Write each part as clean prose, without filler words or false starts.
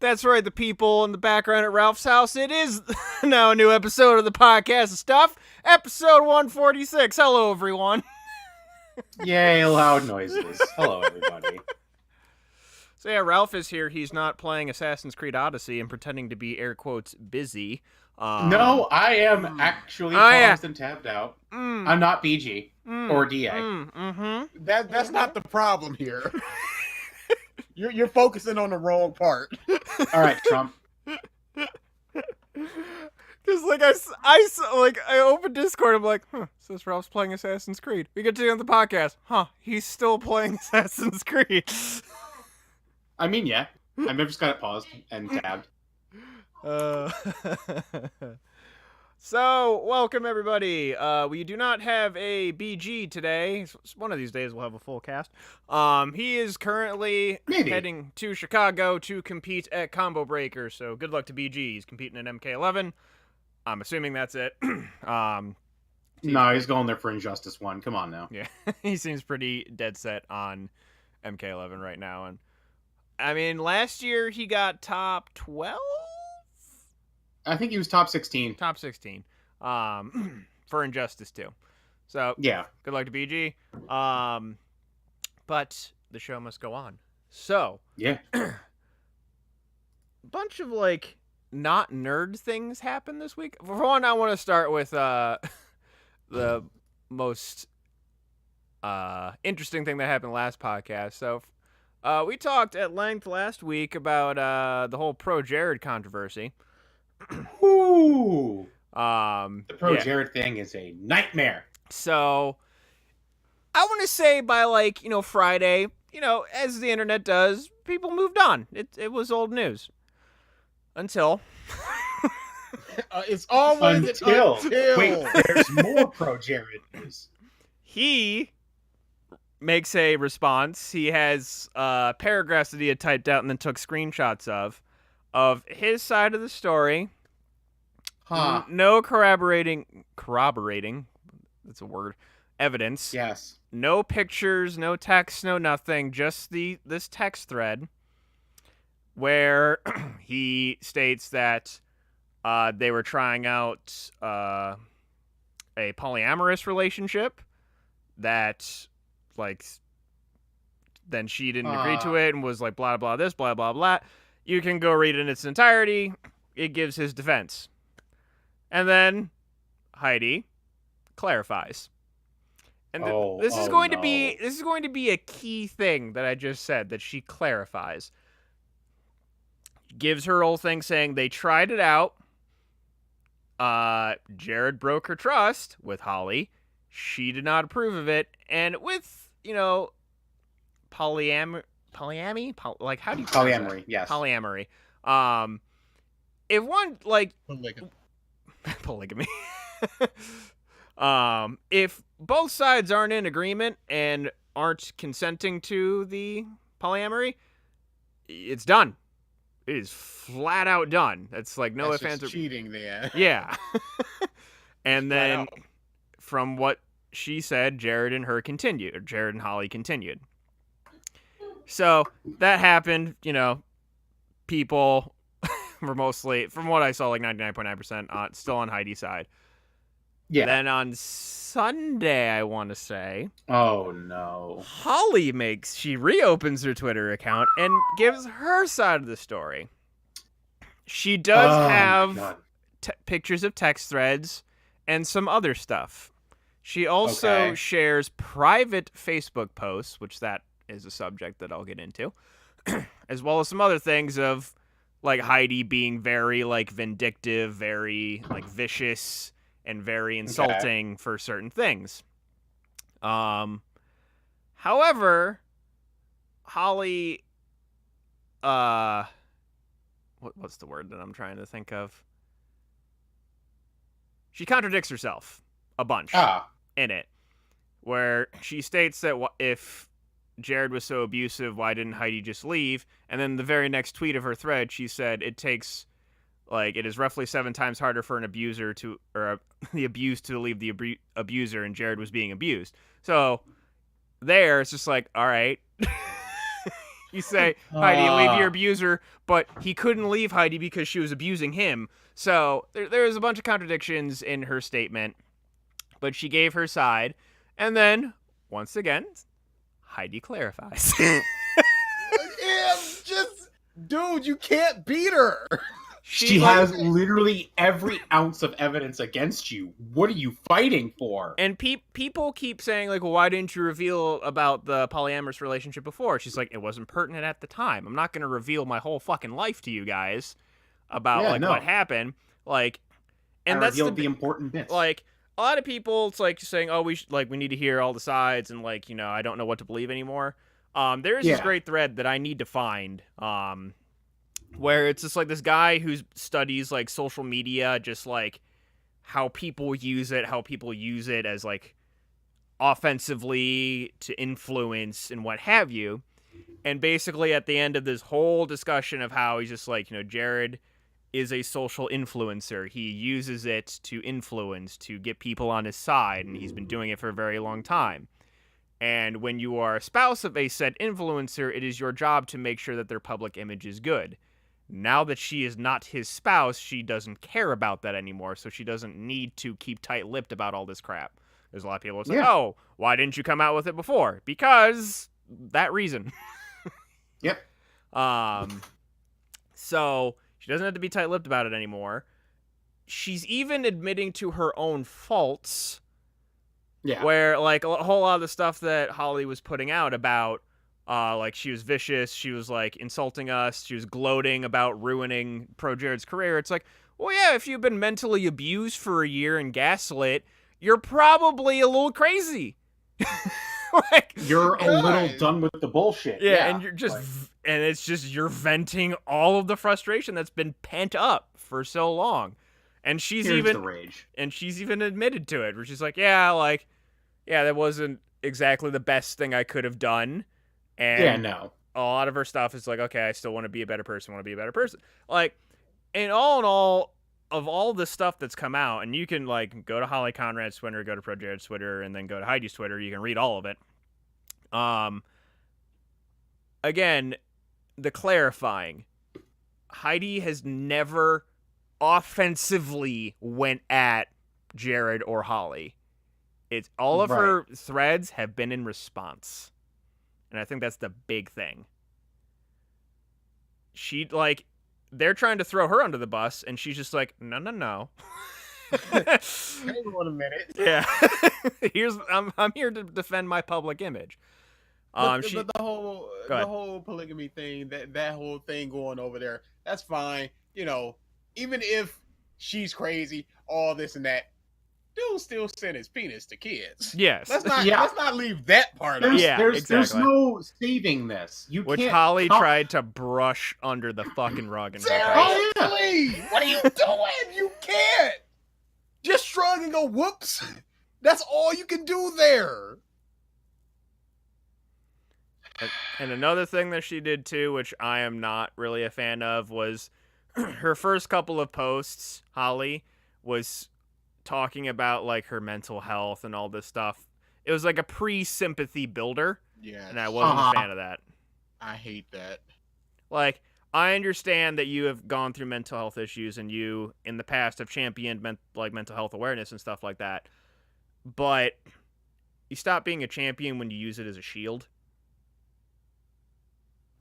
That's right, the people in the background at Ralph's house. It is now a new episode of the Podcast of Stuff, episode 146. Hello, everyone. Yay, loud noises. Hello, everybody. So yeah, Ralph is here. He's not playing Assassin's Creed Odyssey and pretending to be, air quotes, busy. No, I am actually paused and tabbed out. I'm not BG or DA. That's not the problem here. You're focusing on the wrong part. All right, Trump. Because I opened Discord. I'm like, says Ralph's playing Assassin's Creed. We get to the end of the podcast. He's still playing Assassin's Creed. I mean, yeah. I've just got it paused and tabbed. So, welcome everybody. We do not have a BG today. One of these days we'll have a full cast. He is currently heading to Chicago to compete at Combo Breaker. So, good luck to BG. He's competing in MK11. I'm assuming that's it. No, he's going there for Injustice 1. Come on now. Yeah, he seems pretty dead set on MK11 right now. And I mean, last year he got top 12? I think he was top 16. Top 16. For Injustice 2. So, yeah. Good luck to BG. But the show must go on. So, yeah. Bunch of, not nerd things happen this week. For one, I want to start with the most interesting thing that happened last podcast. So, we talked at length last week about the whole Pro Jared controversy. Ooh. The Pro yeah. Jared thing is a nightmare. So, I want to say by Friday, as the internet does, people moved on. It was old news. Until it's always until. Wait, there's more Pro Jared news. He makes a response. He has paragraphs that he had typed out and then took screenshots of his side of the story. No corroborating, that's a word, evidence. Yes. No pictures, no text, no nothing, just this text thread where he states that they were trying out a polyamorous relationship that, then she didn't agree to it and was like, blah, blah, this, blah, blah, blah. You can go read it in its entirety. It gives his defense. And then Heidi clarifies. And this is going to be a key thing that I just said, that she clarifies. Gives her whole thing saying they tried it out. Jared broke her trust with Holly. She did not approve of it. And with, polyamory? How do you polyamory? Yes. Polyamory. If one polygamy. If both sides aren't in agreement and aren't consenting to the polyamory, it's done. It is flat out done. That's no That's offense. Cheating there. Yeah. And then from what she said, Jared and Holly continued. So that happened, people were mostly, from what I saw, 99.9% still on Heidi's side. Yeah. Then on Sunday, I want to say. Oh, no. Holly she reopens her Twitter account and gives her side of the story. She does have pictures of text threads and some other stuff. She also shares private Facebook posts, which that is a subject that I'll get into, as well as some other things of Heidi being very vindictive, very vicious, and very insulting for certain things. However, Holly, what's the word that I'm trying to think of? She contradicts herself a bunch in it, where she states that if Jared was so abusive, why didn't Heidi just leave? And then the very next tweet of her thread, she said it is roughly 7 times harder for an abuser the abused to leave the abuser, and Jared was being abused. So there, it's just all right, You say, Heidi, leave your abuser, but he couldn't leave Heidi because she was abusing him. So there's a bunch of contradictions in her statement, but she gave her side. And then, once again, Heidi clarifies. Dude, you can't beat her. She has literally every ounce of evidence against you. What are you fighting for? And people keep saying, like, well, why didn't you reveal about the polyamorous relationship before? She's like, it wasn't pertinent at the time. I'm not going to reveal my whole fucking life to you guys about, what happened. Like, and that's the important bits. Like, a lot of people, it's like saying, oh, we need to hear all the sides, and, like, I don't know what to believe anymore. There is this great thread that I need to find, where it's just like this guy who studies like social media, just like how people use it as like offensively to influence and what have you. And basically at the end of this whole discussion of how he's just like, Jared is a social influencer. He uses it to influence, to get people on his side, and he's been doing it for a very long time. And when you are a spouse of a said influencer, it is your job to make sure that their public image is good. Now that she is not his spouse, she doesn't care about that anymore, so she doesn't need to keep tight-lipped about all this crap. There's a lot of people who say, oh, why didn't you come out with it before? Because that reason. Yep. So she doesn't have to be tight-lipped about it anymore. She's even admitting to her own faults. Yeah. Where, like, a whole lot of the stuff that Holly was putting out about, like, she was vicious, she was, like, insulting us, she was gloating about ruining Jared's career. It's like, well, yeah, if you've been mentally abused for a year and gaslit, you're probably a little crazy. Like, you're a little done with the bullshit. Yeah, and you're just, and it's just, you're venting all of the frustration that's been pent up for so long. And she's the rage. And she's even admitted to it, where she's like, yeah, that wasn't exactly the best thing I could have done. And a lot of her stuff is like, okay, I still want to be a better person, Like, and all in all, of all the stuff that's come out, and you can, like, go to Holly Conrad's Twitter, go to ProJared's Twitter, and then go to Heidi's Twitter, you can read all of it. Again, the clarifying. Heidi has never offensively went at Jared or Holly. It's all of her threads have been in response. And I think that's the big thing. She, like, they're trying to throw her under the bus, and she's just like, no. Hang on a minute. Yeah. I'm here to defend my public image. But the whole polygamy thing, that whole thing going over there, that's fine. Even if she's crazy, all this and that, dude still send his penis to kids. Yes. Let's not leave that part out. Yeah, there's no saving this. Which Holly tried to brush under the fucking rug. And Seriously! What are you doing? You can't! Just shrug and go, whoops. That's all you can do there. And another thing that she did too, which I am not really a fan of, was her first couple of posts, Holly, was talking about, like, her mental health and all this stuff. It was like a pre-sympathy builder. Yeah. And I wasn't a fan of that. I hate that. Like, I understand that you have gone through mental health issues and you, in the past, have championed mental health awareness and stuff like that. But you stop being a champion when you use it as a shield.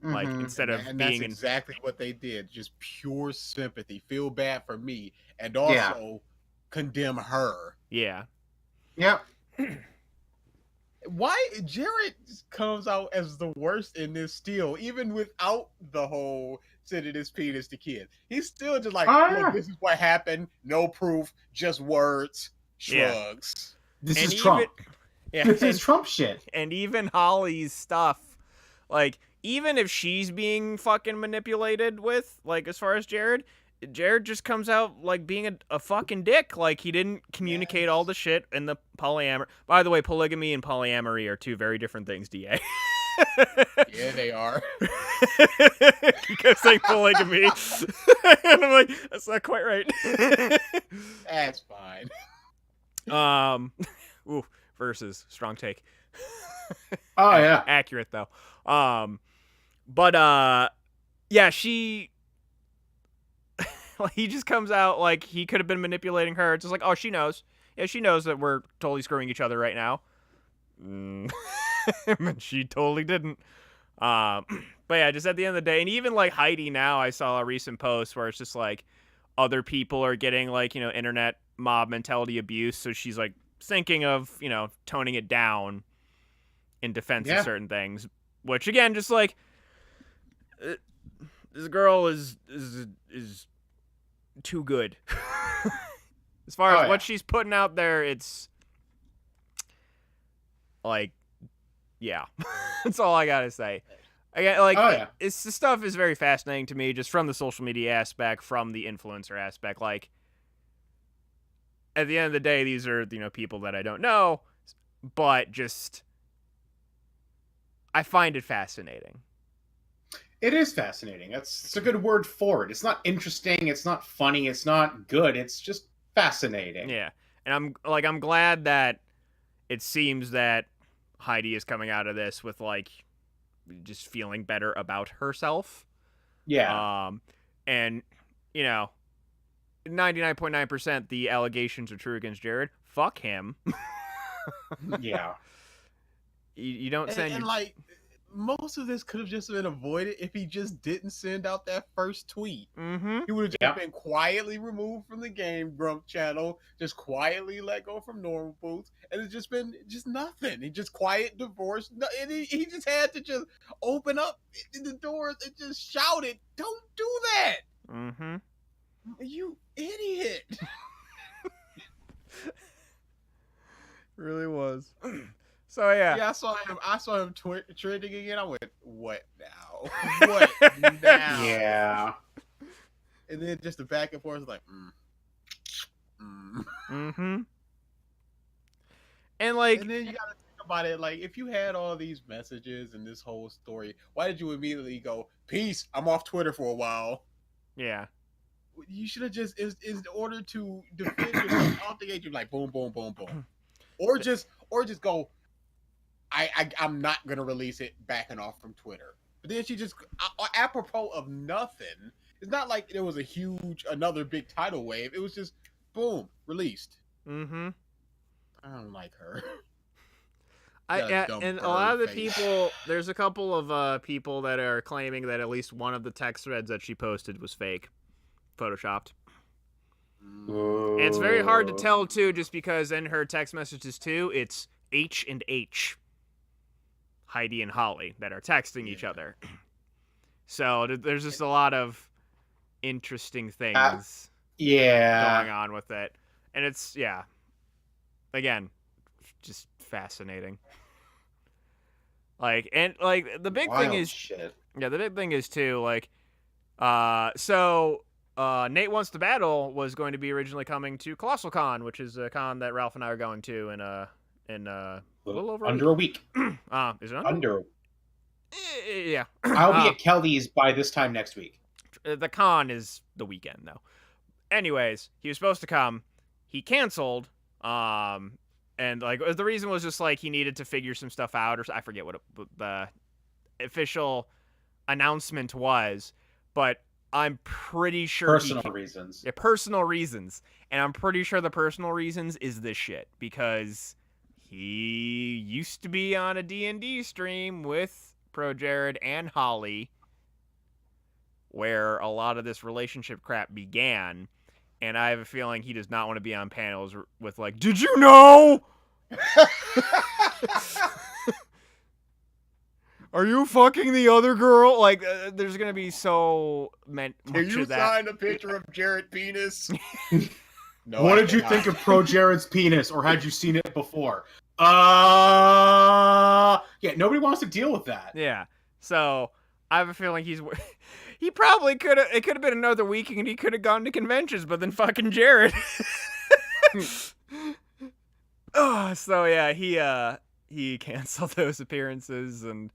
Like, instead of being... That's exactly what they did. Just pure sympathy. Feel bad for me. And also condemn her. Yeah. Yep. Why Jared comes out as the worst in this still, even without the whole sending his penis to kids. He's still just like, look, this is what happened. No proof. Just words. Shrugs. Yeah. This is Trump. This is Trump shit. And even Holly's stuff, like... Even if she's being fucking manipulated with, like, as far as Jared just comes out, like, being a fucking dick. Like, he didn't communicate all the shit in the polyamory. By the way, polygamy and polyamory are two very different things, DA. Yeah, they are. You kept saying polygamy. And I'm like, that's not quite right. That's fine. Versus strong take. Oh, yeah. Accurate, though. But yeah, she. He just comes out like he could have been manipulating her. It's just like, oh, she knows. Yeah, she knows that we're totally screwing each other right now. She totally didn't. But yeah, just at the end of the day, and even like Heidi now, I saw a recent post where it's just like other people are getting like, internet mob mentality abuse. So she's like thinking of, toning it down in defense of certain things, which again, just like this girl is too good. As far as what she's putting out there, it's like, yeah, that's all I gotta say. It's the stuff is very fascinating to me, just from the social media aspect, from the influencer aspect. Like, at the end of the day, these are people that I don't know, but just I find it fascinating. It is fascinating. It's a good word for it. It's not interesting. It's not funny. It's not good. It's just fascinating. Yeah, and I'm glad that it seems that Heidi is coming out of this with like just feeling better about herself. Yeah. And 99.9% the allegations are true against Jared. Fuck him. Yeah. You don't send and like most of this could have just been avoided if he just didn't send out that first tweet. Mm-hmm. He would have just been quietly removed from the Game Grump channel, just quietly let go from Normal Foods, and it's just been just nothing. He just quiet divorce, and he just had to just open up the doors and just shout it. Don't do that. Mm-hmm. You idiot. Really was. So yeah, I saw him trending again. I went, what now? What now? Yeah. And then just the back and forth, like, Mm-hmm. And like, and then you gotta think about it. Like, if you had all these messages and this whole story, why did you immediately go, "Peace, I'm off Twitter for a while"? Yeah. You should have just, in order to defend yourself, I don't think you like boom, boom, boom, boom, or just go. I'm not gonna release it, backing off from Twitter. But then she just, apropos of nothing. It's not like there was another big tidal wave. It was just boom, released. Mm-hmm. I don't like her. And a lot of the people, there's a couple of people that are claiming that at least one of the text threads that she posted was fake, photoshopped. And it's very hard to tell too, just because in her text messages too, it's H and H. Heidi and Holly that are texting each other. So there's just a lot of interesting things going on with it. And it's, again, just fascinating. Like, and like the big thing is, the big thing is too, like, Nate Wants to Battle was going to be originally coming to Colossal Con, which is a con that Ralph and I are going to in a little over a week. Is it under? Yeah. I'll be at Kelly's by this time next week. The con is the weekend, though. Anyways, he was supposed to come. He canceled. And like the reason was just like he needed to figure some stuff out, or I forget what the official announcement was, but I'm pretty sure personal reasons. Yeah, personal reasons, and I'm pretty sure the personal reasons is this shit because he used to be on a D&D stream with Pro Jared and Holly, where a lot of this relationship crap began. And I have a feeling he does not want to be on panels with like, did you know? Are you fucking the other girl? Like, there's going to be so much of that. Can you sign a picture of Jared penis? No. What did you think of Pro Jared's penis, or had you seen it before? Yeah, nobody wants to deal with that. Yeah. So I have a feeling he probably could have. It could have been another week, and he could have gone to conventions, but then fucking Jared. So yeah, he canceled those appearances, and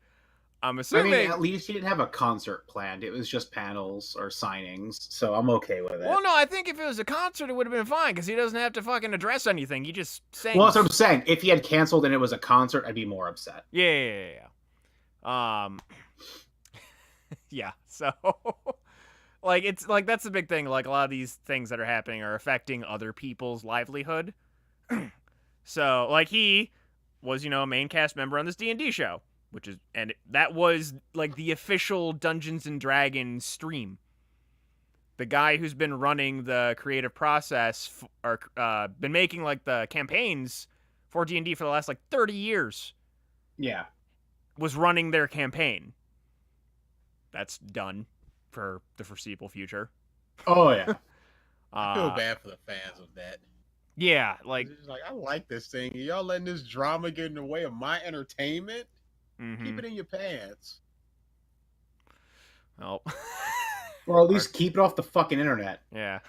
I'm assuming. I mean, at least he didn't have a concert planned. It was just panels or signings, so I'm okay with it. Well, no, I think if it was a concert, it would have been fine because he doesn't have to fucking address anything. He just sings. Well, that's what I'm saying. If he had canceled and it was a concert, I'd be more upset. Yeah. Yeah. So, like, it's like that's the big thing. Like, a lot of these things that are happening are affecting other people's livelihood. So, like, he was, a main cast member on this D&D show, and that was like the official Dungeons and Dragons stream. The guy who's been running the creative process or been making like the campaigns for D&D for the last like 30 years. Yeah. Was running their campaign. That's done for the foreseeable future. Oh yeah. I feel bad for the fans of that. Yeah, like I like this thing. Y'all letting this drama get in the way of my entertainment? Keep it in your pants. Oh. Or at least keep it off the fucking internet. Yeah.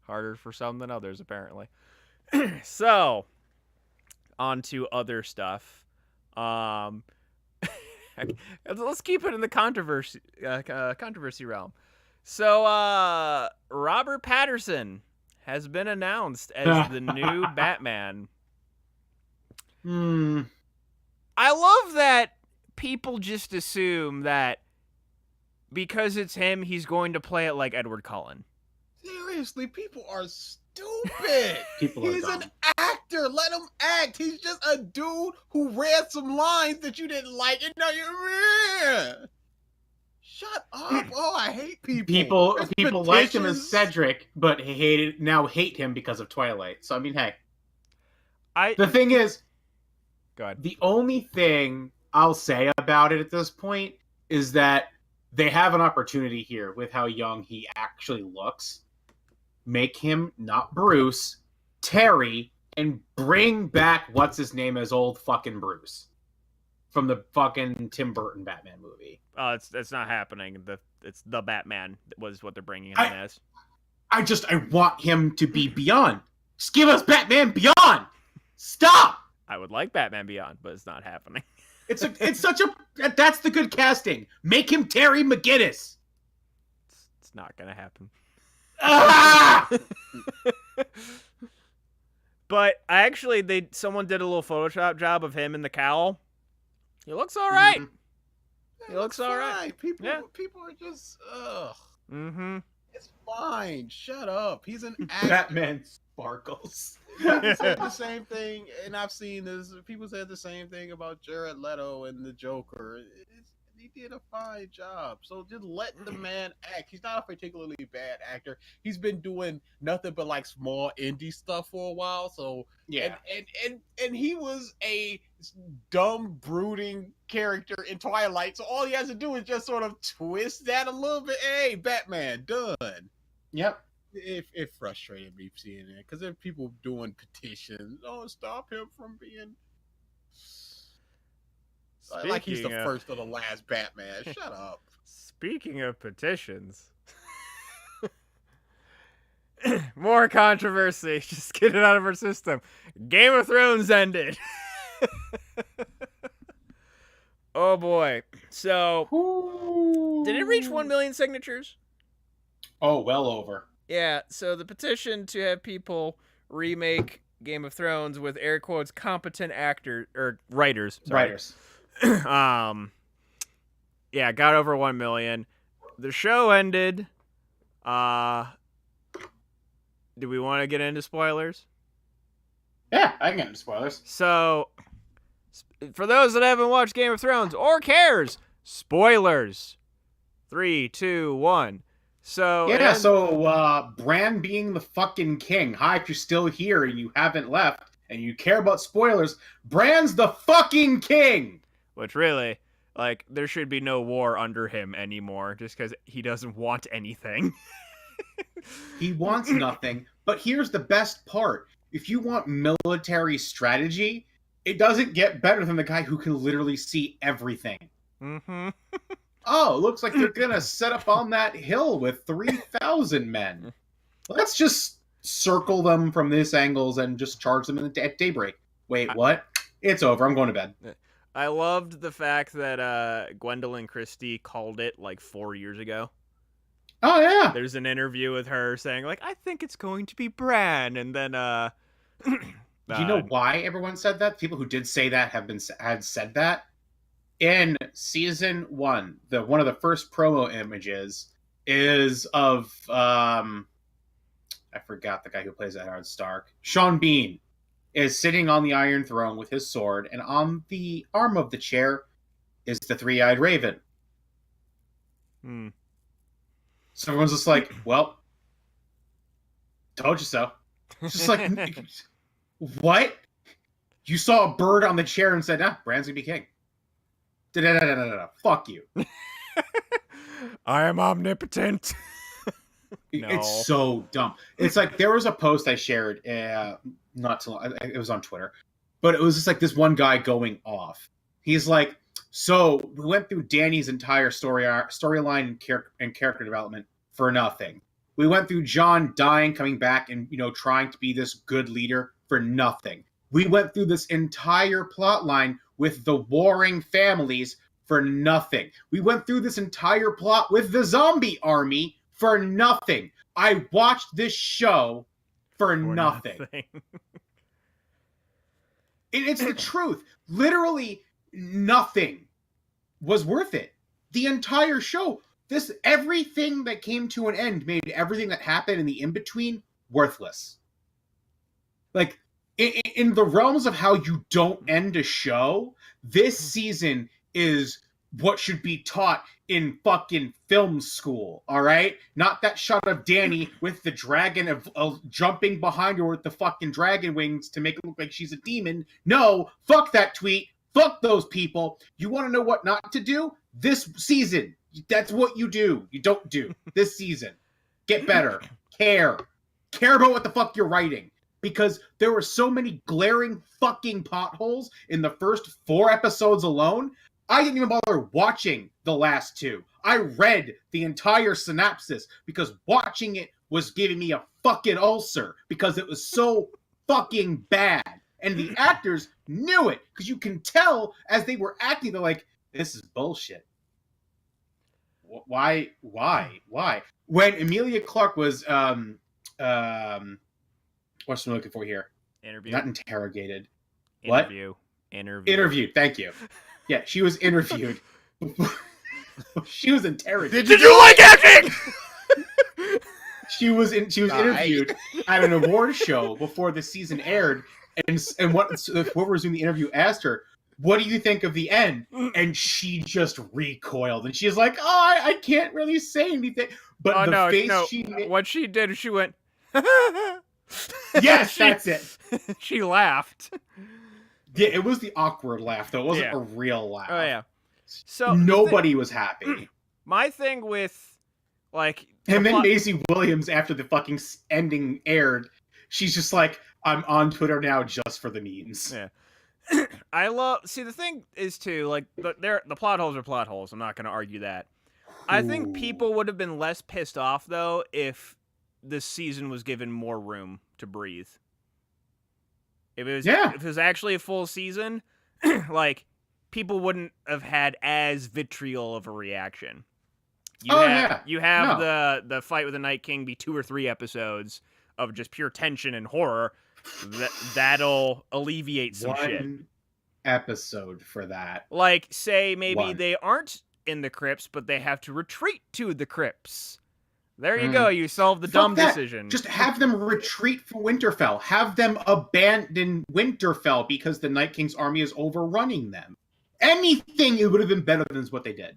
Harder for some than others, apparently. So, on to other stuff. Let's keep it in the controversy realm. So, Robert Pattinson has been announced as the new Batman. I love that people just assume that because it's him, he's going to play it like Edward Cullen. Seriously, people are stupid. He's an actor. Let him act. He's just a dude who read some lines that you didn't like. And now you're... Shut up! Oh, I hate people. People liked him as Cedric, but now hate him because of Twilight. So I mean, hey, the thing is, go ahead. The only thing I'll say about it at this point is that they have an opportunity here with how young he actually looks. Make him not Bruce, Terry, and bring back what's his name as old fucking Bruce from the fucking Tim Burton Batman movie. Oh, it's not happening. It's the Batman was what they're bringing him as. I want him to be Beyond. Just give us Batman Beyond. Stop. I would like Batman Beyond, but it's not happening. That's the good casting. Make him Terry McGinnis. It's not gonna happen. Ah! But someone did a little Photoshop job of him in the cowl. He looks all right. He looks all right. People are just It's fine. Shut up. He's an actor. Batman sparkles. He said the same thing, and I've seen this. People said the same thing about Jared Leto and the Joker. He did a fine job. So just let the man act. He's not a particularly bad actor. He's been doing nothing but like small indie stuff for a while. So yeah, and he was a dumb, brooding character in Twilight. So all he has to do is just sort of twist that a little bit. Hey, Batman, done. Yep. It frustrated me seeing it because there are people doing petitions. Oh, stop him from being. Like he's the first or the last Batman. Shut up. Speaking of petitions. More controversy. Just get it out of our system. Game of Thrones ended. Oh boy. So, did it reach 1 million signatures? Oh, well over. Yeah, so the petition to have people remake Game of Thrones with air quotes competent actors or writers. Yeah, got over 1 million. The show ended. Do we want to get into spoilers? Yeah, I can get into spoilers. So, for those that haven't watched Game of Thrones or cares, spoilers. 3, 2, 1. So Bran being the fucking king. Hi, if you're still here and you haven't left and you care about spoilers, Bran's the fucking king. Which really, like, there should be no war under him anymore just because he doesn't want anything. He wants nothing. But here's the best part. If you want military strategy, it doesn't get better than the guy who can literally see everything. Mm-hmm. Oh, looks like they're going to set up on that hill with 3,000 men. Let's just circle them from this angles and just charge them at daybreak. Wait, what? It's over. I'm going to bed. I loved the fact that Gwendolyn Christie called it like 4 years ago. Oh, yeah. There's an interview with her saying, like, I think it's going to be Bran. And then, do you know why everyone said that? People who did say that had said that. in season 1, one of the first promo images is of I forgot the guy who plays Eddard Stark. Sean Bean is sitting on the Iron Throne with his sword, and on the arm of the chair is the three-eyed raven. So everyone's just like, well, told you so. It's just like, what? You saw a bird on the chair and said, Bran's gonna be king. Da-da-da-da-da-da. Fuck you. I am omnipotent. No. It's so dumb. It's like, there was a post I shared, not too long, it was on Twitter, but it was just like this one guy going off. He's like, so we went through Dany's entire storyline and character development for nothing. We went through Jon dying, coming back, and trying to be this good leader for nothing. We went through this entire plot line with the warring families for nothing. We went through this entire plot with the zombie army for nothing. I watched this show for nothing. It's the truth. Literally nothing was worth it. The entire show. Everything that came to an end made everything that happened in the in-between worthless. Like, in the realms of how you don't end a show, this season is what should be taught in fucking film school, all right? Not that shot of Dany with the dragon of jumping behind her with the fucking dragon wings to make it look like she's a demon. No, fuck that tweet. Fuck those people. You want to know what not to do? This season. That's what you do. You don't do. This season. Get better. Care. Care about what the fuck you're writing. Because there were so many glaring fucking potholes in the first 4 episodes alone. I didn't even bother watching the last 2. I read the entire synopsis because watching it was giving me a fucking ulcer because it was so fucking bad. And the actors knew it because you can tell as they were acting, they're like, this is bullshit. Why? When Emilia Clarke was, what's I'm looking for here? Interview. Not interrogated. Interview. What? Interview. Interviewed. Thank you. Yeah, she was interviewed. She was interrogated. Did you like acting? She was interviewed at an award show before the season aired, and whoever was doing the interview asked her, "What do you think of the end?" And she just recoiled, and she's like, "Oh, I can't really say anything." But she made... what she did, she went. Yes, that's it. She laughed. Yeah, it was the awkward laugh, though. It wasn't a real laugh. Oh yeah. So nobody was happy. My thing with, like, and then Maisie Williams, after the fucking ending aired, she's just like, "I'm on Twitter now just for the memes." Yeah. See, the thing is too, like, the plot holes are plot holes. I'm not going to argue that. I think people would have been less pissed off though if this season was given more room to breathe. If it was actually a full season, like, people wouldn't have had as vitriol of a reaction. You have the fight with the Night King be 2 or 3 episodes of just pure tension and horror. That'll alleviate some shit. One episode for that. Like, say maybe they aren't in the crypts, but they have to retreat to the crypts. There you go. You solved the dumb decision. Just have them retreat from Winterfell. Have them abandon Winterfell because the Night King's army is overrunning them. Anything, it would have been better than what they did.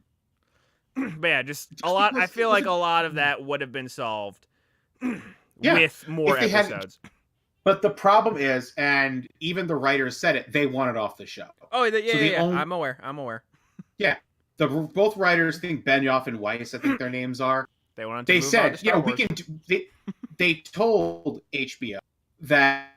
But yeah, just a lot. I feel like a lot of that would have been solved with more episodes. But the problem is, and even the writers said it, they want it off the show. Oh, yeah. I'm aware. Yeah. Both writers, I think Benioff and Weiss, I think their names are. They said, we can do, they told HBO that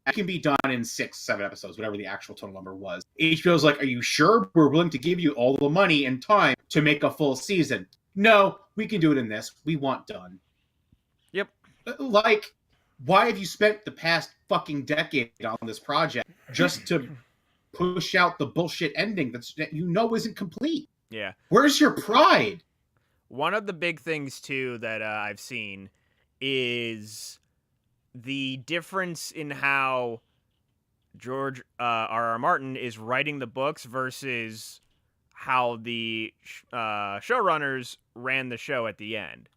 it can be done in 6-7 episodes, whatever the actual total number was. HBO's like, are you sure? We're willing to give you all the money and time to make a full season. No, we can do it in this. We want done. Yep. Like, why have you spent the past fucking decade on this project just to push out the bullshit ending that isn't complete? Yeah. Where's your pride? One of the big things, too, that I've seen is the difference in how George R.R. Martin is writing the books versus how the showrunners ran the show at the end.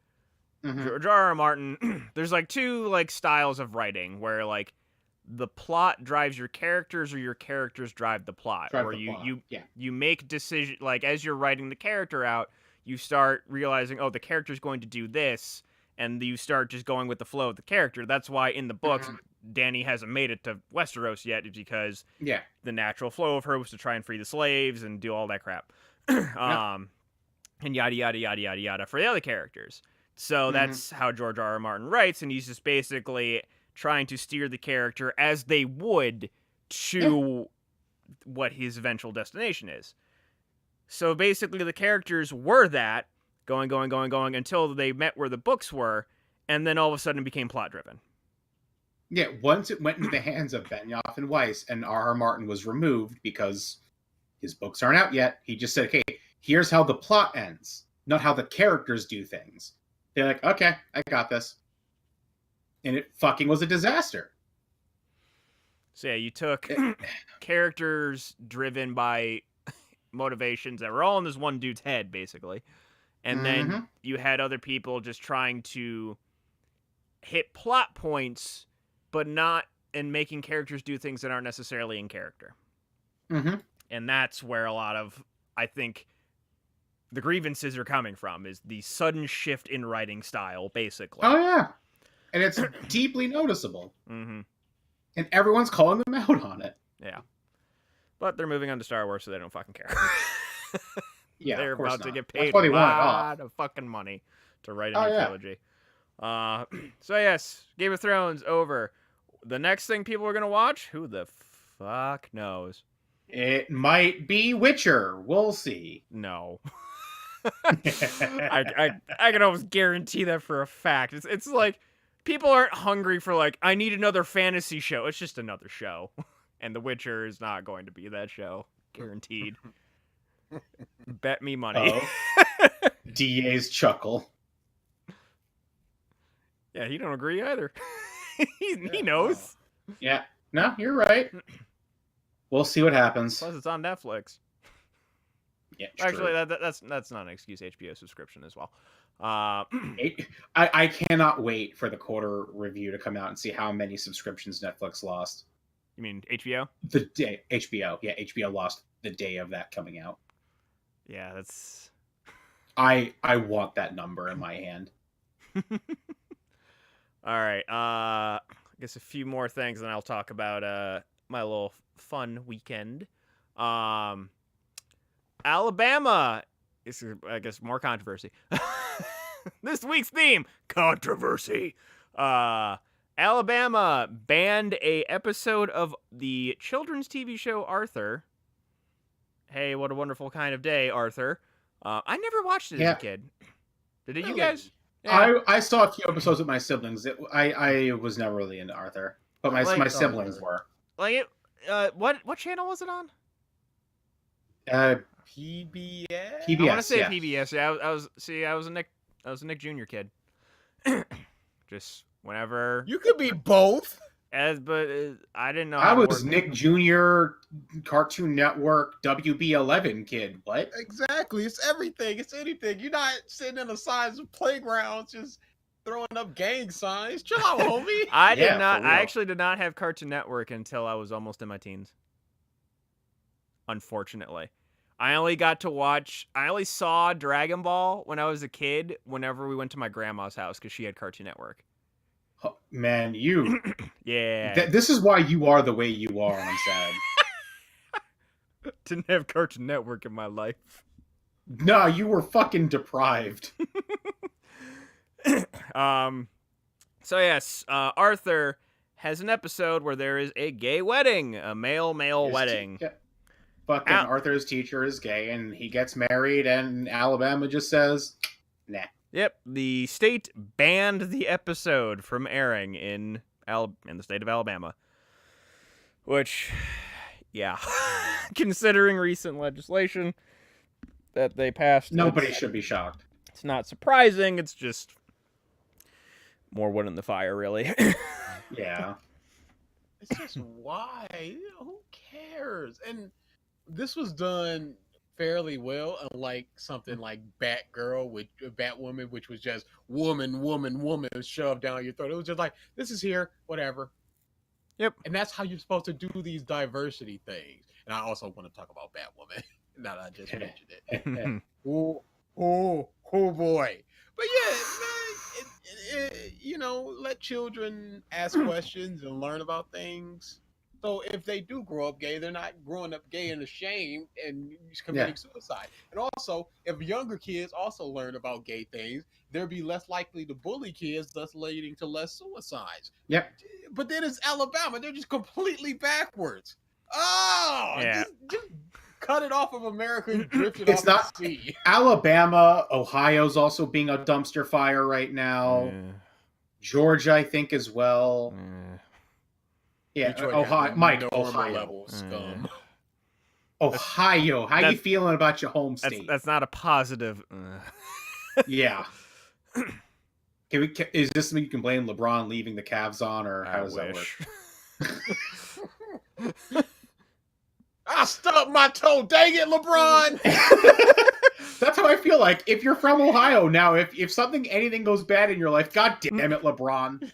Mhm. George R.R. Martin, there's like two like styles of writing where like the plot drives your characters or your characters drive the plot. Drive or the plot, yeah. you make decision like as you're writing the character out, you start realizing, oh, the character's going to do this, and you start just going with the flow of the character. That's why in the books Dany hasn't made it to Westeros yet, is because the natural flow of her was to try and free the slaves and do all that crap. And yada yada yada yada yada for the other characters. So that's how George R.R. Martin writes, and he's just basically trying to steer the character as they would to what his eventual destination is. So basically the characters were that, going until they met where the books were, and then all of a sudden it became plot-driven. Yeah, once it went into the hands of Benioff and Weiss, and R.R. Martin was removed because his books aren't out yet, he just said, okay, here's how the plot ends, not how the characters do things. They're like, okay, I got this. And it fucking was a disaster. So yeah, you took characters driven by motivations that were all in this one dude's head, basically. And then you had other people just trying to hit plot points, but not in making characters do things that aren't necessarily in character. And that's where a lot of, I think, the grievances are coming from, is the sudden shift in writing style, basically. Oh, yeah. And it's deeply noticeable. And everyone's calling them out on it. Yeah. But they're moving on to Star Wars, so they don't fucking care. Yeah, they're of course about to not. get paid That's why they a want it lot off. of fucking money to write a new trilogy. So yes, Game of Thrones over. The next thing people are going to watch, who the fuck knows? It might be Witcher. We'll see. No. I can almost guarantee that for a fact. It's like people aren't hungry for like, I need another fantasy show. It's just another show. And The Witcher is not going to be that show. Guaranteed. Bet me money. DA's chuckle. Yeah, he don't agree either. he knows. Yeah. No, you're right. We'll see what happens. Plus, it's on Netflix. Yeah, actually, that's not an excuse. HBO subscription as well. I cannot wait for the quarter review to come out and see how many subscriptions Netflix lost. You mean HBO? The day HBO, yeah, HBO lost the day of that coming out. Yeah, that's. I want that number in my hand. All right. I guess a few more things, and I'll talk about my little fun weekend. Alabama is, I guess, more controversy. This week's theme: controversy. Alabama banned a episode of the children's TV show Arthur. Hey, what a wonderful kind of day, Arthur. I never watched it as a kid. Did you guys? Yeah. I saw a few episodes with my siblings. I was never really into Arthur, but my siblings were. Like it. What channel was it on? PBS. I want to say PBS. Yeah, I was a Nick Jr. kid. Just whenever you could be both. But I didn't know. I was Nick Jr. Cartoon Network WB11 kid. What? Exactly. It's everything. It's anything. You're not sitting in the sides of playgrounds just throwing up gang signs. Chill out, homie. I did not. I actually did not have Cartoon Network until I was almost in my teens. Unfortunately, I only saw Dragon Ball when I was a kid. Whenever we went to my grandma's house, because she had Cartoon Network. Oh, man, you. Yeah. This is why you are the way you are. I'm sad. Didn't have Cartoon Network in my life. No, you were fucking deprived. So yes, Arthur has an episode where there is a gay wedding, a male wedding. Fucking Arthur's teacher is gay, and he gets married, and Alabama just says, nah. Yep, the state banned the episode from airing in the state of Alabama. Which, yeah, considering recent legislation that they passed, nobody should be shocked. It's not surprising. It's just more wood in the fire, really. Yeah. It's just why? Who cares? And this was done fairly well, unlike something like Batwoman, which was just woman shoved down your throat. It was just like, this is here, whatever. Yep. And that's how you're supposed to do these diversity things. And I also want to talk about Batwoman. Now that I just mentioned it. oh boy. But yeah, let children ask questions and learn about things. So if they do grow up gay, they're not growing up gay and ashamed and committing suicide. And also, if younger kids also learn about gay things, they'll be less likely to bully kids, thus leading to less suicides. Yep. But then it's Alabama. They're just completely backwards. Oh, yeah. just cut it off of America and drift it It's off not the sea. Alabama. Ohio's also being a dumpster fire right now. Yeah. Georgia, I think, as well. Yeah, Ohio. Mike, Ohio. Level scum. Ohio. How you feeling about your home state? That's not a positive. Yeah. Is this something you can blame LeBron leaving the Cavs on, or how does that work? I stubbed my toe. Dang it, LeBron! That's how I feel like. If you're from Ohio now, if anything goes bad in your life, God damn it, LeBron.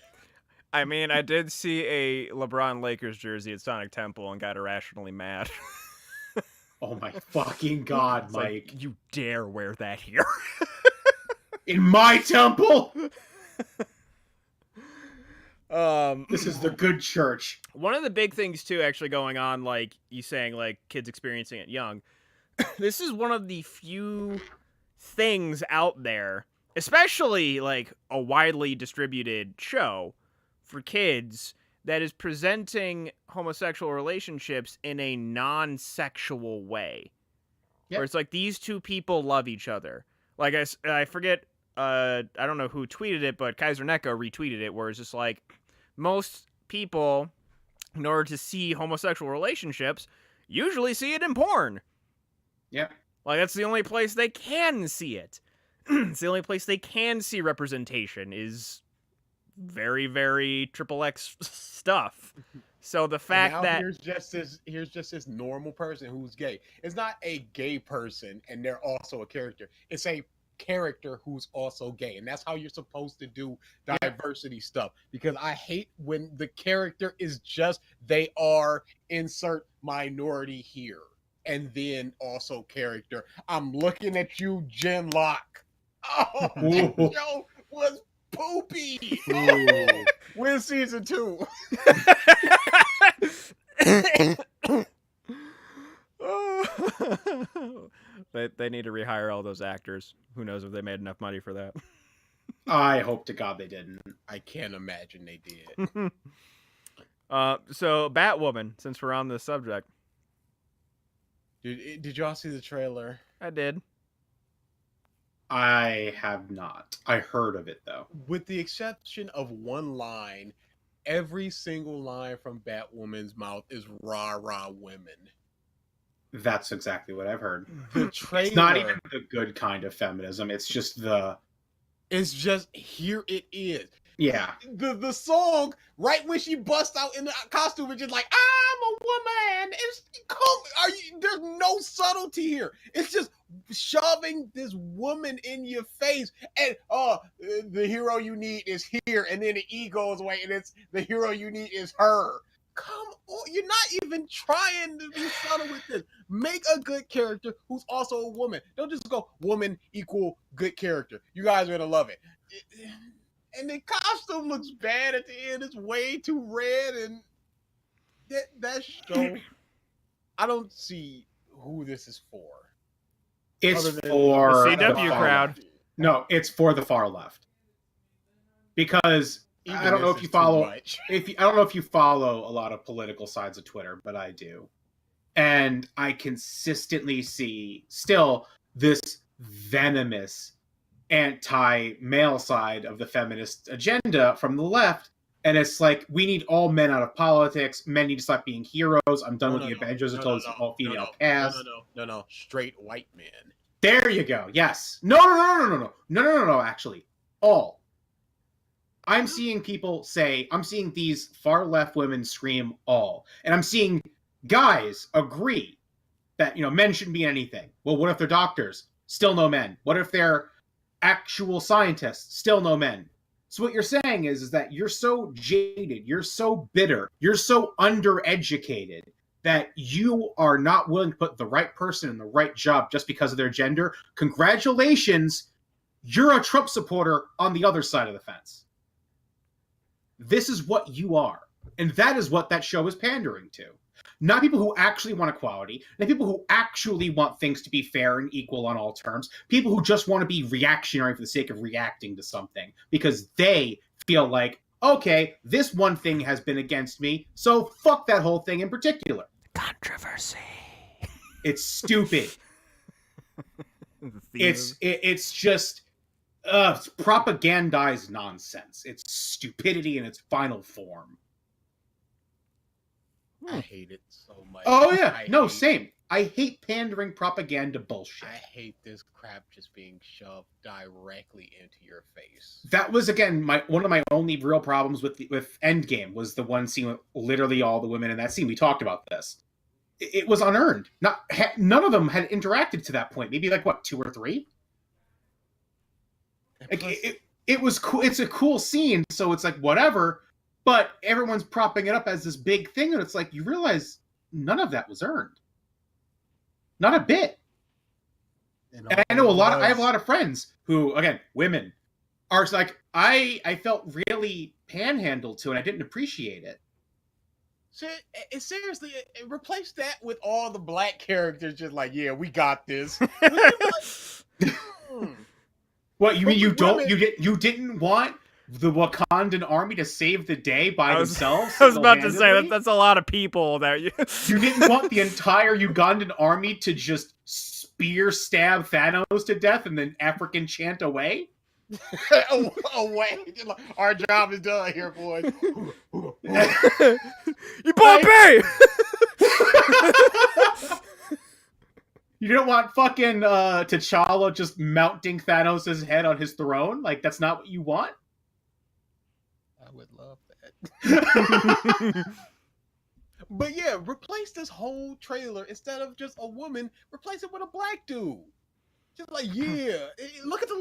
I mean, I did see a LeBron Lakers jersey at Sonic Temple and got irrationally mad. Oh my fucking God, Mike. Like, you dare wear that here. In my temple? This is the good church. One of the big things, too, actually going on, like you saying, like, kids experiencing it young. This is one of the few things out there, especially, like, a widely distributed show for kids that is presenting homosexual relationships in a non-sexual way. Yep. Where it's like, these two people love each other. Like, I forget, I don't know who tweeted it, but Kaiser Neko retweeted it, where it's just like, most people, in order to see homosexual relationships, usually see it in porn. Yep. Like, that's the only place they can see it. It's the only place they can see representation is very, very XXX stuff. So the fact that here's just this normal person who's gay. It's not a gay person and they're also a character. It's a character who's also gay, and that's how you're supposed to do diversity stuff. Because I hate when the character is just they are insert minority here, and then also character. I'm looking at you, Jen Locke. Oh, that show was poopy. When's season 2? They need to rehire all those actors. Who knows if they made enough money for that? I hope to God they didn't. I can't imagine they did. So Batwoman, since we're on this subject. Did y'all see the trailer? I did. I have not. I heard of it, though. With the exception of one line, every single line from Batwoman's mouth is rah, rah, women. That's exactly what I've heard. The trailer... It's not even the good kind of feminism. It's just the... It's just, here it is. Yeah. The song, right when she busts out in the costume, it's just like, I'm a woman. There's no subtlety here. It's just shoving this woman in your face, and the hero you need is here, and then the E goes away, and it's the hero you need is her. Come on, you're not even trying to be subtle with this. Make a good character who's also a woman. Don't just go woman equal good character. You guys are gonna love it. And the costume looks bad at the end. It's way too red, and that show. I don't see who this is for. It's for the CW crowd. Left. No, it's for the far left. Because even I don't know if you follow. I don't know if you follow a lot of political sides of Twitter, but I do, and I consistently see still this venomous anti-male side of the feminist agenda from the left, and it's like, we need all men out of politics. Men need to stop being heroes. I'm done with the Avengers until it's all female cast. No, straight white men. There you go. Yes. No. Actually, all. I'm seeing people say, I'm seeing these far left women scream all, and I'm seeing guys agree. that, men shouldn't be anything. Well, what if they're doctors? Still no men. What if they're actual scientists? Still no men. So what you're saying is that you're so jaded, you're so bitter, you're so undereducated that you are not willing to put the right person in the right job just because of their gender. Congratulations, you're a Trump supporter on the other side of the fence. This is what you are. And that is what that show is pandering to. Not people who actually want equality, not people who actually want things to be fair and equal on all terms, people who just want to be reactionary for the sake of reacting to something because they feel like, okay, this one thing has been against me, so fuck that whole thing in particular. Controversy. It's stupid. It's just propagandized nonsense. It's stupidity in its final form. I hate it so much. Oh yeah, same. I hate pandering propaganda bullshit. I hate this crap just being shoved directly into your face. That was again one of my only real problems with Endgame was the one scene with literally all the women in that scene. We talked about this. It was unearned. None of them had interacted to that point. Maybe like what, 2 or 3. Like it was cool. It's a cool scene, so it's like whatever. But everyone's propping it up as this big thing, and it's like you realize none of that was earned. Not a bit. And I know I have a lot of friends who, again, women, are like, I felt really panhandled to, and I didn't appreciate it. Seriously, replace that with all the black characters just like, yeah, we got this. What, you mean you didn't want the Wakandan army to save the day by themselves? I was about to say that's a lot of people that you didn't want the entire Ugandan army to just stab Thanos to death and then African chant away? Away. Our job is done here, boys. You Bombay! You don't want fucking T'Challa just mounting Thanos' head on his throne? Like, that's not what you want? I would love that. But yeah, replace this whole trailer. Instead of just a woman, replace it with a black dude. Just like, yeah, look at the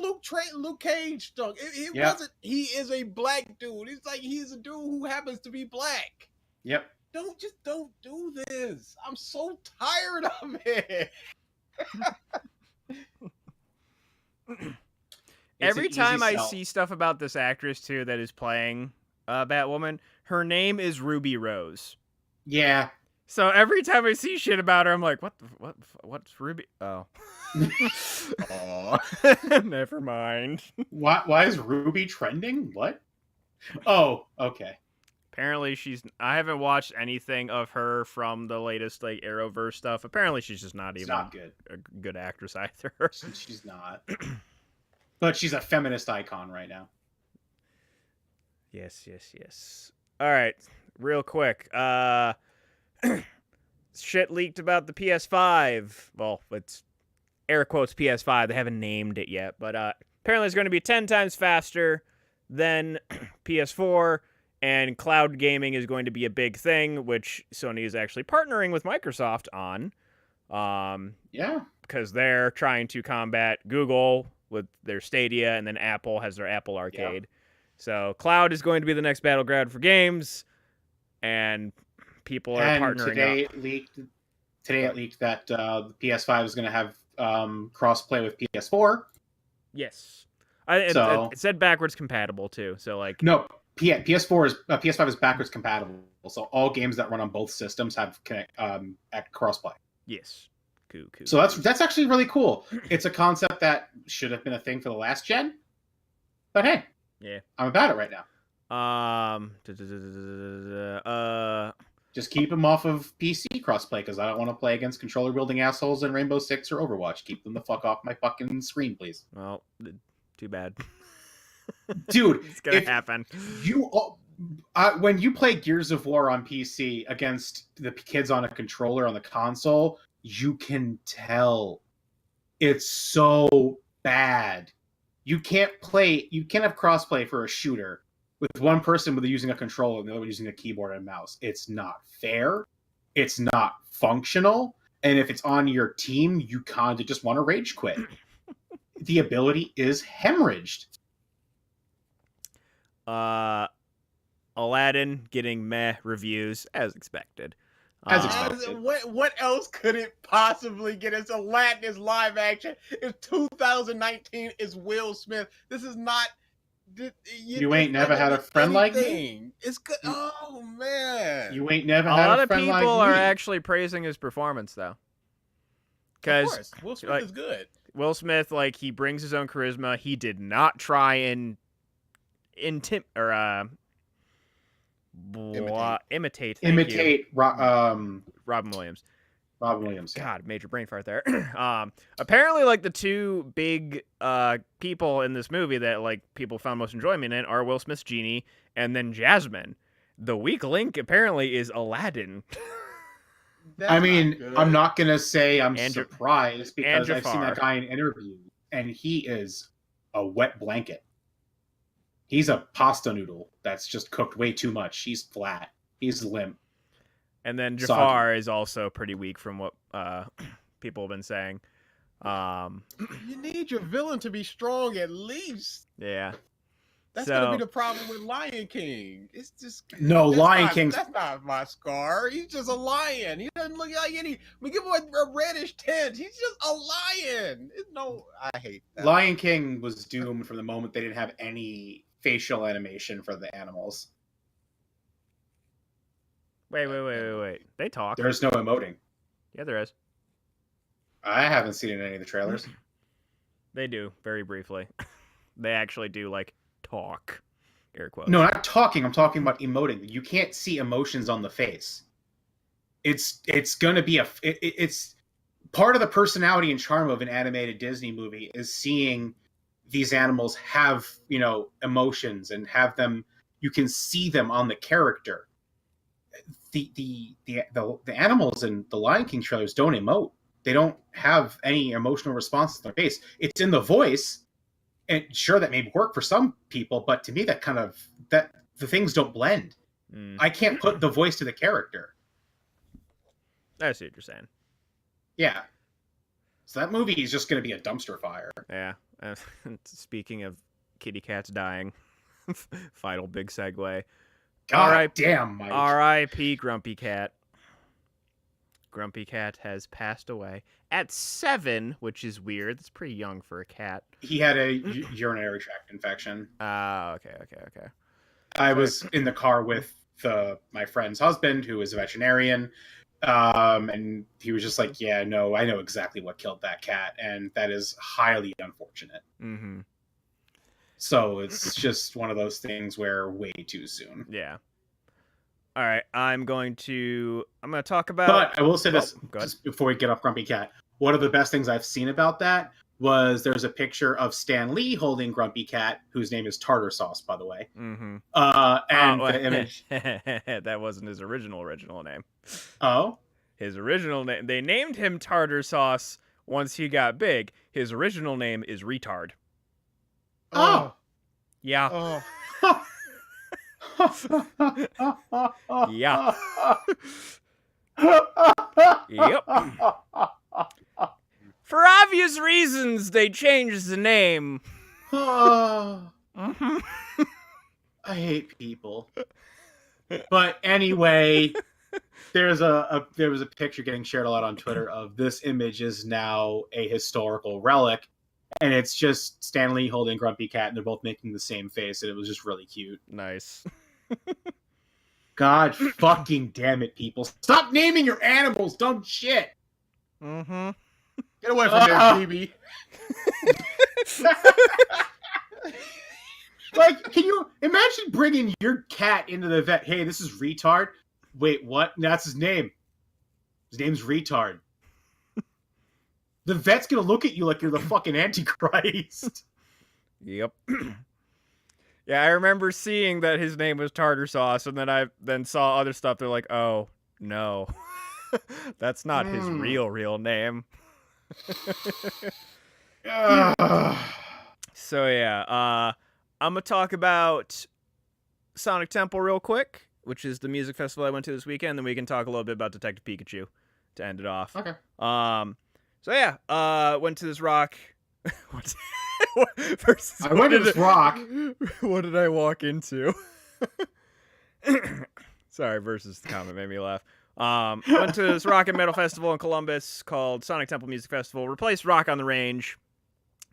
Luke Cage stuff. It wasn't, he is a black dude. It's like he's a dude who happens to be black. Yep. Don't do this. I'm so tired of it. Every time I see stuff about this actress too that is playing Batwoman, her name is Ruby Rose. Yeah. So every time I see shit about her, I'm like, what's Ruby? Oh. Oh. Never mind. Why is Ruby trending? What? Oh, okay. Apparently I haven't watched anything of her from the latest like Arrowverse stuff. Apparently she's just not good. A good actress either. She's not. But she's a feminist icon right now. Yes. All right, real quick. Shit leaked about the PS5. Well, it's air quotes PS5. They haven't named it yet, but apparently it's going to be 10 times faster than PS4. And cloud gaming is going to be a big thing, which Sony is actually partnering with Microsoft on. Yeah. Because they're trying to combat Google with their Stadia, and then Apple has their Apple Arcade. Yeah. So cloud is going to be the next battleground for games, and people are partnering today up. Today it leaked that the PS5 is going to have cross-play with PS4. Yes. It said backwards compatible, too. So like no. PS5 is backwards compatible, so all games that run on both systems have crossplay. Yes, cool. So that's actually really cool. It's a concept that should have been a thing for the last gen, but hey, yeah, I'm about it right now. Just keep them off of PC crossplay because I don't want to play against controller wielding assholes in Rainbow Six or Overwatch. Keep them the fuck off my fucking screen, please. Well, too bad. Dude, it's gonna happen. When you play Gears of War on PC against the kids on a controller on the console, you can tell it's so bad. You can't have crossplay for a shooter with one person using a controller and the other one using a keyboard and mouse. It's not fair. It's not functional. And if it's on your team, you kind of just want to rage quit. The ability is hemorrhaged. Aladdin getting meh reviews as expected. As expected. What else could it possibly get? It's Aladdin, is live action. It's 2019. It's Will Smith. This is not. You ain't never had a friend like me? It's good. Oh, man. You ain't never A had lot a of friend like people me. are actually praising his performance, though. Of Because course, Will Smith is good. Will Smith, like, he brings his own charisma. He did not try and imitate. Robin Williams. Robin Williams. God, major brain fart there. Apparently, like, the two big people in this movie that, like, people found most enjoyment in are Will Smith's Genie and then Jasmine. The weak link apparently is Aladdin. I'm not gonna say I'm surprised because I've seen that guy in interviews, and he is a wet blanket. He's a pasta noodle that's just cooked way too much. He's flat. He's limp. And then Jafar is also pretty weak from what people have been saying. You need your villain to be strong at least. Yeah. That's gonna be the problem with Lion King. It's just Lion King. That's not my Scar. He's just a lion. He doesn't look like any. We give him a reddish tint. He's just a lion. I hate that. Lion King was doomed from the moment they didn't have any facial animation for the animals. Wait. They talk. There's no emoting. Yeah, there is. I haven't seen it in any of the trailers. They do, very briefly. They actually do, like, talk. Air quotes. No, not talking. I'm talking about emoting. You can't see emotions on the face. It's gonna be it's part of the personality and charm of an animated Disney movie is seeing these animals have, emotions and have them. You can see them on the character. The animals in the Lion King trailers don't emote. They don't have any emotional response to their face. It's in the voice. And sure, that may work for some people, but to me, the things don't blend. I can't put the voice to the character. I see what you're saying. Yeah. So that movie is just going to be a dumpster fire. Yeah. Speaking of kitty cats dying, final big segue. God damn, Mike. R.I.P. Grumpy Cat. Grumpy Cat has passed away at 7, which is weird. That's pretty young for a cat. He had a urinary tract infection. Okay. I was in the car with my friend's husband, who is a veterinarian, and he was just like, yeah, no, I know exactly what killed that cat, and that is highly unfortunate. Mm-hmm. So it's just one of those things where way too soon. Yeah. All right, I'm going to talk about... But I will say this, just before we get off Grumpy Cat. One of the best things I've seen about that was there's a picture of Stan Lee holding Grumpy Cat, whose name is Tartar Sauce, by the way. Mm-hmm. And the image... That wasn't his original name. Oh? His original name... They named him Tartar Sauce once he got big. His original name is Retard. Oh! Yeah. Oh. Yeah. Yep. For obvious reasons, they changed the name. Mm-hmm. I hate people. But anyway, there was a picture getting shared a lot on Twitter of this image is now a historical relic. And it's just Stan Lee holding Grumpy Cat, and they're both making the same face, and it was just really cute. Nice. God fucking damn it, people. Stop naming your animals dumb shit! Mm-hmm. Get away from there, BB. Like, can you imagine bringing your cat into the vet? Hey, this is Retard. Wait, what? That's his name. His name's Retard. The vet's gonna look at you like you're the fucking Antichrist. Yep. Yeah, I remember seeing that his name was Tartar Sauce, and then I saw other stuff. They're like, oh, no. That's not his real name. So, yeah. I'm going to talk about Sonic Temple real quick, which is the music festival I went to this weekend. Then we can talk a little bit about Detective Pikachu. to end it off. Okay. So yeah, went to this rock. Versus, I went to this rock. What did I walk into? Sorry, versus the comment made me laugh. Went to this rock and metal festival in Columbus called Sonic Temple Music Festival. Replaced Rock on the Range.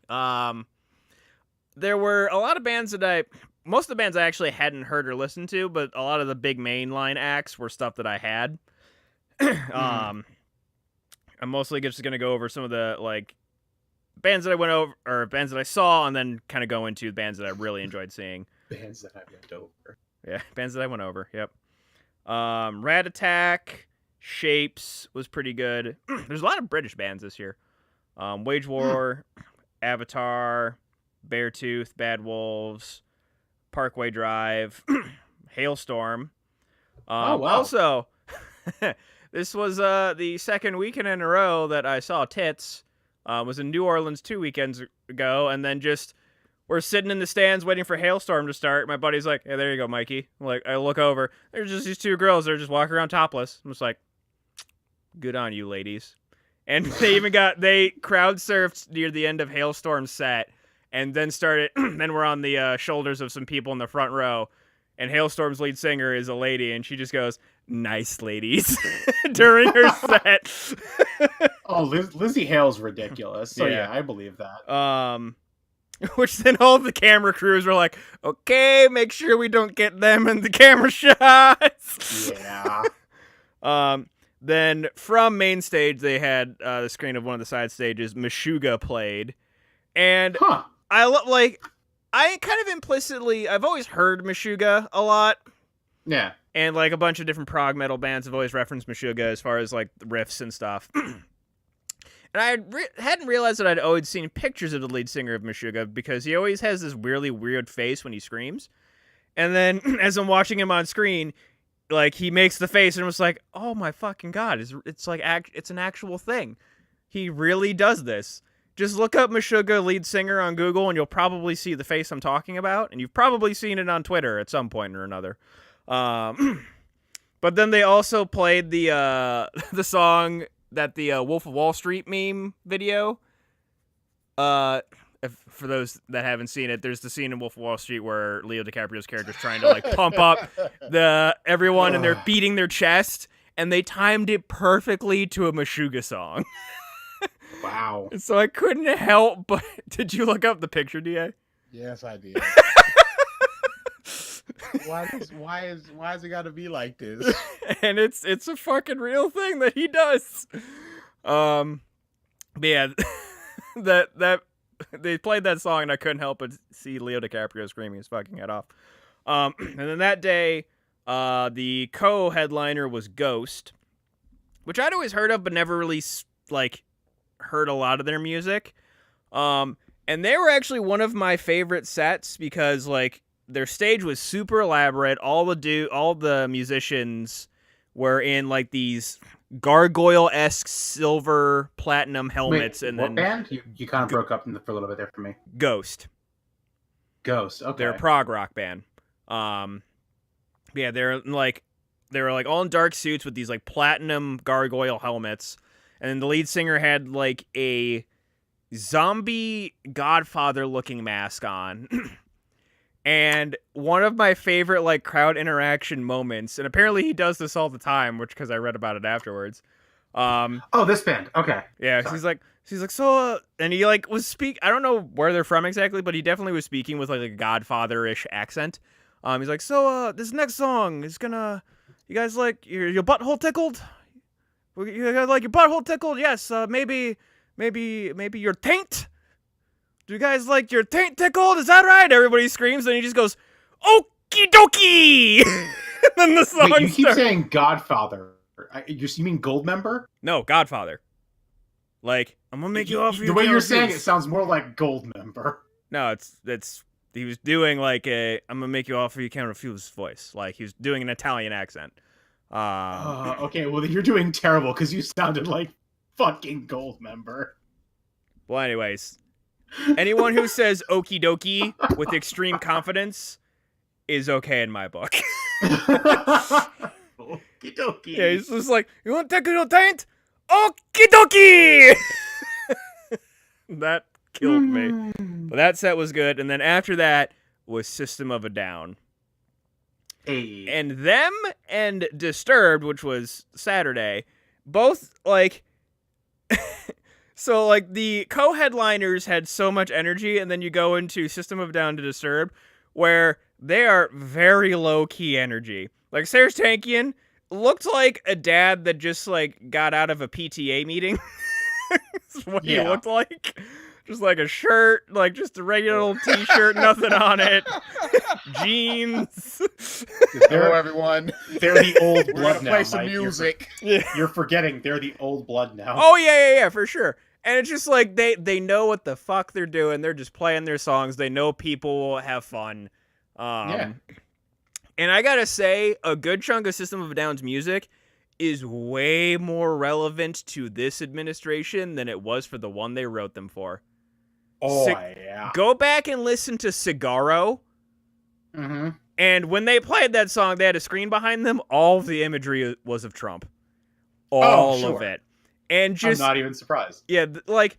There were a lot of bands that most of the bands I actually hadn't heard or listened to, but a lot of the big mainline acts were stuff that I had. I'm mostly just going to go over some of the like bands that I went over, or bands that I saw, and then kind of go into bands that I really enjoyed seeing. Bands that I went over. Yeah, bands that I went over. Yep. Rat Attack, Shapes was pretty good. There's a lot of British bands this year. Wage War, Avatar, Beartooth, Bad Wolves, Parkway Drive, Hailstorm. Oh, wow. Also, this was the second weekend in a row that I saw Tits. Was in New Orleans 2 weekends ago, and then just we're sitting in the stands waiting for Hailstorm to start. My buddy's like, "Hey, there you go, Mikey." I'm like, I look over, there's just these two girls. They're just walking around topless. I'm just like, good on you, ladies. And they crowd surfed near the end of Hailstorm's set, and then started. Then we're on the shoulders of some people in the front row, and Hailstorm's lead singer is a lady, and she just goes, "Nice ladies," during her set. Oh, Lizzie Hale's ridiculous. So yeah, I believe that. Which then all the camera crews were like, "Okay, make sure we don't get them in the camera shots." Yeah. Then from main stage, they had the screen of one of the side stages. Meshuggah played, and I kind of implicitly, I've always heard Meshuggah a lot. Yeah. And like a bunch of different prog metal bands have always referenced Meshuggah as far as like the riffs and stuff. And I hadn't realized that I'd always seen pictures of the lead singer of Meshuggah because he always has this really weird face when he screams. And then as I'm watching him on screen, like he makes the face and I was like, oh my fucking God, it's like it's an actual thing. He really does this. Just look up Meshuggah lead singer on Google and you'll probably see the face I'm talking about. And you've probably seen it on Twitter at some point or another. But then they also played the song that the Wolf of Wall Street meme video. For those that haven't seen it, there's the scene in Wolf of Wall Street where Leo DiCaprio's character is trying to like pump up everyone and they're beating their chest, and they timed it perfectly to a Meshuggah song. Wow. So I couldn't help but did you look up the picture, DA? Yes, I did. Why is it gotta be like this? And it's a fucking real thing that he does. But yeah, that they played that song and I couldn't help but see Leo DiCaprio screaming his fucking head off. And then that day, the co-headliner was Ghost, which I'd always heard of but never really like heard a lot of their music. And they were actually one of my favorite sets because like their stage was super elaborate. All the musicians were in like these gargoyle-esque silver platinum helmets. Wait, and what then band? You kind of broke up for a little bit there for me. Ghost. Okay. They're a prog rock band. Yeah, they were like all in dark suits with these like platinum gargoyle helmets, and then the lead singer had like a zombie Godfather-looking mask on. And one of my favorite like crowd interaction moments, and apparently he does this all the time, which because I read about it afterwards. This band. Okay. Yeah, Sorry. he's like so, and he like was I don't know where they're from exactly, but he definitely was speaking with like a Godfather-ish accent. He's like, so this next song is gonna, you guys like your butthole tickled? You guys like your butthole tickled? Yes. Maybe your taint. Do you guys like your taint tickled? Is that right? Everybody screams, and he just goes, "Okie dokie!" And then the song Wait, you keep starts. saying Godfather. You mean Goldmember? No, Godfather. Like, I'm gonna make you offer. The way you're saying it sounds more like Goldmember. No, it's he was doing like I'm gonna make you offer you can't refuse voice. Like he was doing an Italian accent. Okay, well you're doing terrible because you sounded like fucking Goldmember. Well, anyways. Anyone who says okie dokie with extreme confidence is okay in my book. Okie dokie. Yeah, he's just like, you want to take your taint? Okie dokie! That killed me. But that set was good. And then after that was System of a Down. Hey. And them and Disturbed, which was Saturday, both, like... So, like, the co-headliners had so much energy, and then you go into System of a Down to Disturbed, where they are very low-key energy. Like, Serj Tankian looked like a dad that just, like, got out of a PTA meeting. That's what he looked like. Just like a shirt, like just a regular old t-shirt, nothing on it. Jeans. Hello, everyone. They're the old blood now. Play some music. You're forgetting they're the old blood now. Oh, yeah, for sure. And it's just like they know what the fuck they're doing. They're just playing their songs. They know people will have fun. And I gotta say, a good chunk of System of a Down's music is way more relevant to this administration than it was for the one they wrote them for. Oh, yeah. Go back and listen to Cigarro. Mm-hmm. And when they played that song, they had a screen behind them. All of the imagery was of Trump. All of it. And just... I'm not even surprised. Yeah, like,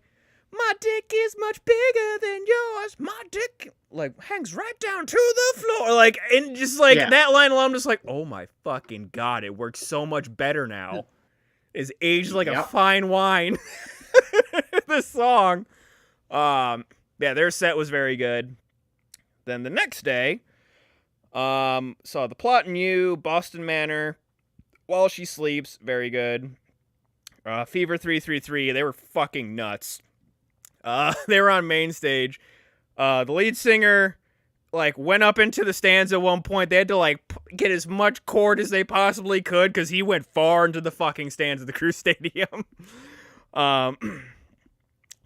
my dick is much bigger than yours. My dick, like, hangs right down to the floor. Like, and just, like, that line alone, I'm just like, oh my fucking God, it works so much better now. It's aged like a fine wine. This song. Yeah, their set was very good. Then the next day, saw The Plot and You, Boston Manor, While She Sleeps, very good. Fever 333, they were fucking nuts. They were on main stage. The lead singer, like, went up into the stands at one point. They had to, like, get as much chord as they possibly could because he went far into the fucking stands of the Crew Stadium.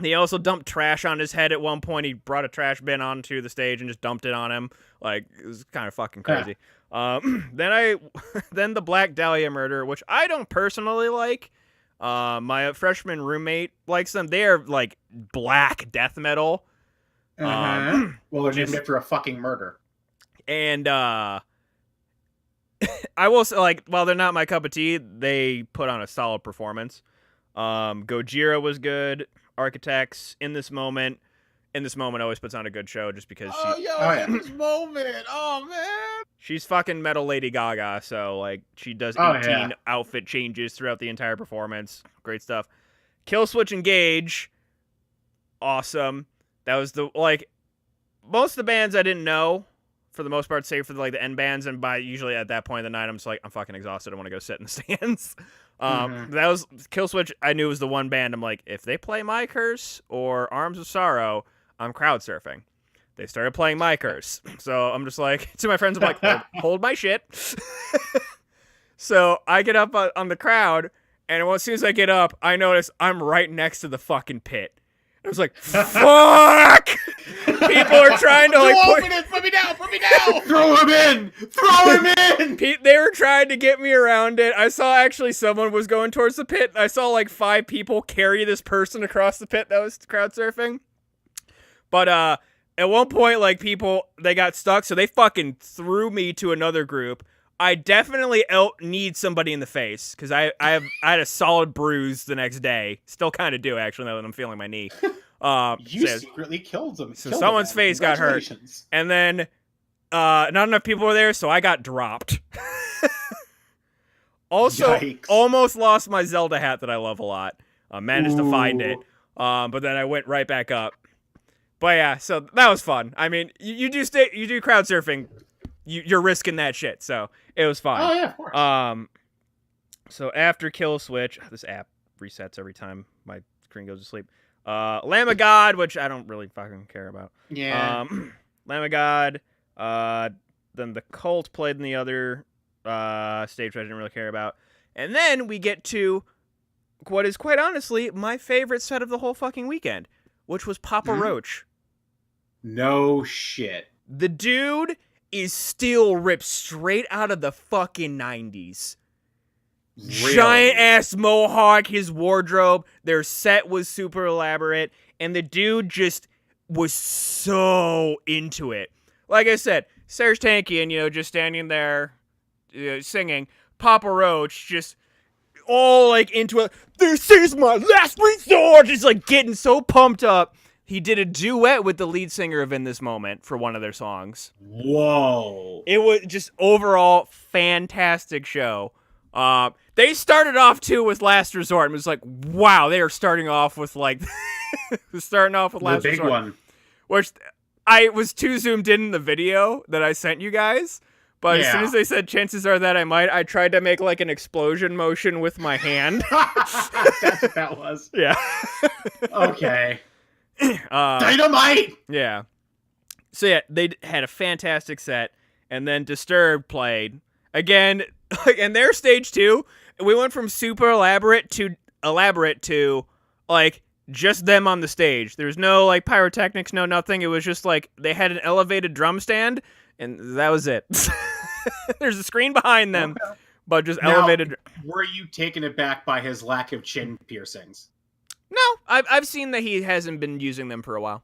He also dumped trash on his head at one point. He brought a trash bin onto the stage and just dumped it on him. Like, it was kind of fucking crazy. Then the Black Dahlia Murder, which I don't personally like. My freshman roommate likes them. They are, like, black death metal. Well, they're named after a fucking murder. And, I will say, like, while they're not my cup of tea, they put on a solid performance. Gojira was good. Architects, In This Moment always puts on a good show just because In This Moment. Oh, man. She's fucking metal Lady Gaga, so, like, she does 18 outfit changes throughout the entire performance. Great stuff. Killswitch Engage, awesome. That was the, like, most of the bands I didn't know, for the most part, save for, like, the end bands, and by usually at that point of the night, I'm just like, I'm fucking exhausted, I want to go sit in the stands. That was, Killswitch, I knew was the one band, I'm like, if they play My Curse or Arms of Sorrow, I'm crowd surfing. They started playing My Curse. So I'm just like, to my friends, I'm like, hold my shit. So I get up on the crowd, and as soon as I get up, I notice I'm right next to the fucking pit. I was like, fuck! People are trying to, like, put me down! Throw him in! They were trying to get me around it. I saw actually someone was going towards the pit. I saw, like, 5 people carry this person across the pit that was crowd surfing. But, at one point, like, people, they got stuck, so they fucking threw me to another group. I definitely need somebody in the face, because I had a solid bruise the next day. Still kind of do, actually, now that I'm feeling my knee. You secretly killed them. So someone's face got hurt. And then not enough people were there, so I got dropped. Also, almost lost my Zelda hat that I love a lot. Managed to find it, but then I went right back up. But yeah, so that was fun. I mean, you do crowd surfing. You're risking that shit, so it was fun. Oh yeah, of course. So after Killswitch, this app resets every time my screen goes to sleep. Lamb of God, which I don't really fucking care about. Yeah. Lamb of God. Then the Cult played in the other stage, which I didn't really care about. And then we get to what is quite honestly my favorite set of the whole fucking weekend, which was Papa Roach. No shit. The dude is still ripped straight out of the fucking 90s. Really? Giant ass mohawk, his wardrobe, their set was super elaborate, and the dude just was so into it. Like I said, Serj Tankian, just standing there singing. Papa Roach just all like into it. This is my last resort. He's like getting so pumped up. He did a duet with the lead singer of In This Moment for one of their songs. Whoa. It was just overall fantastic show. They started off too with Last Resort, and it was like, wow, they are starting off with like Last Resort. The big one. Which I was too zoomed in the video that I sent you guys. But as soon as they said chances are that I tried to make like an explosion motion with my hand. That's what that was. Yeah. Okay. Dynamite! Yeah. So yeah, they had a fantastic set, and then Disturbed played. Again, and their stage 2, we went from super elaborate to like just them on the stage. There's no like pyrotechnics, no nothing. It was just like they had an elevated drum stand, and that was it. There's a screen behind them, but just elevated. Were you taken aback by his lack of chin piercings? No, I've seen that he hasn't been using them for a while.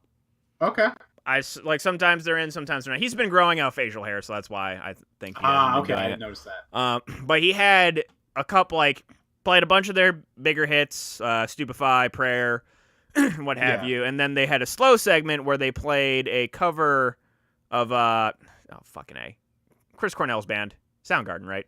Okay. I like sometimes they're in, sometimes they're not. He's been growing out facial hair, so that's why I think. Okay, I didn't notice that. But he had a couple played a bunch of their bigger hits, Stupefy, Prayer, what have you, and then they had a slow segment where they played a cover of Chris Cornell's band, Soundgarden, right?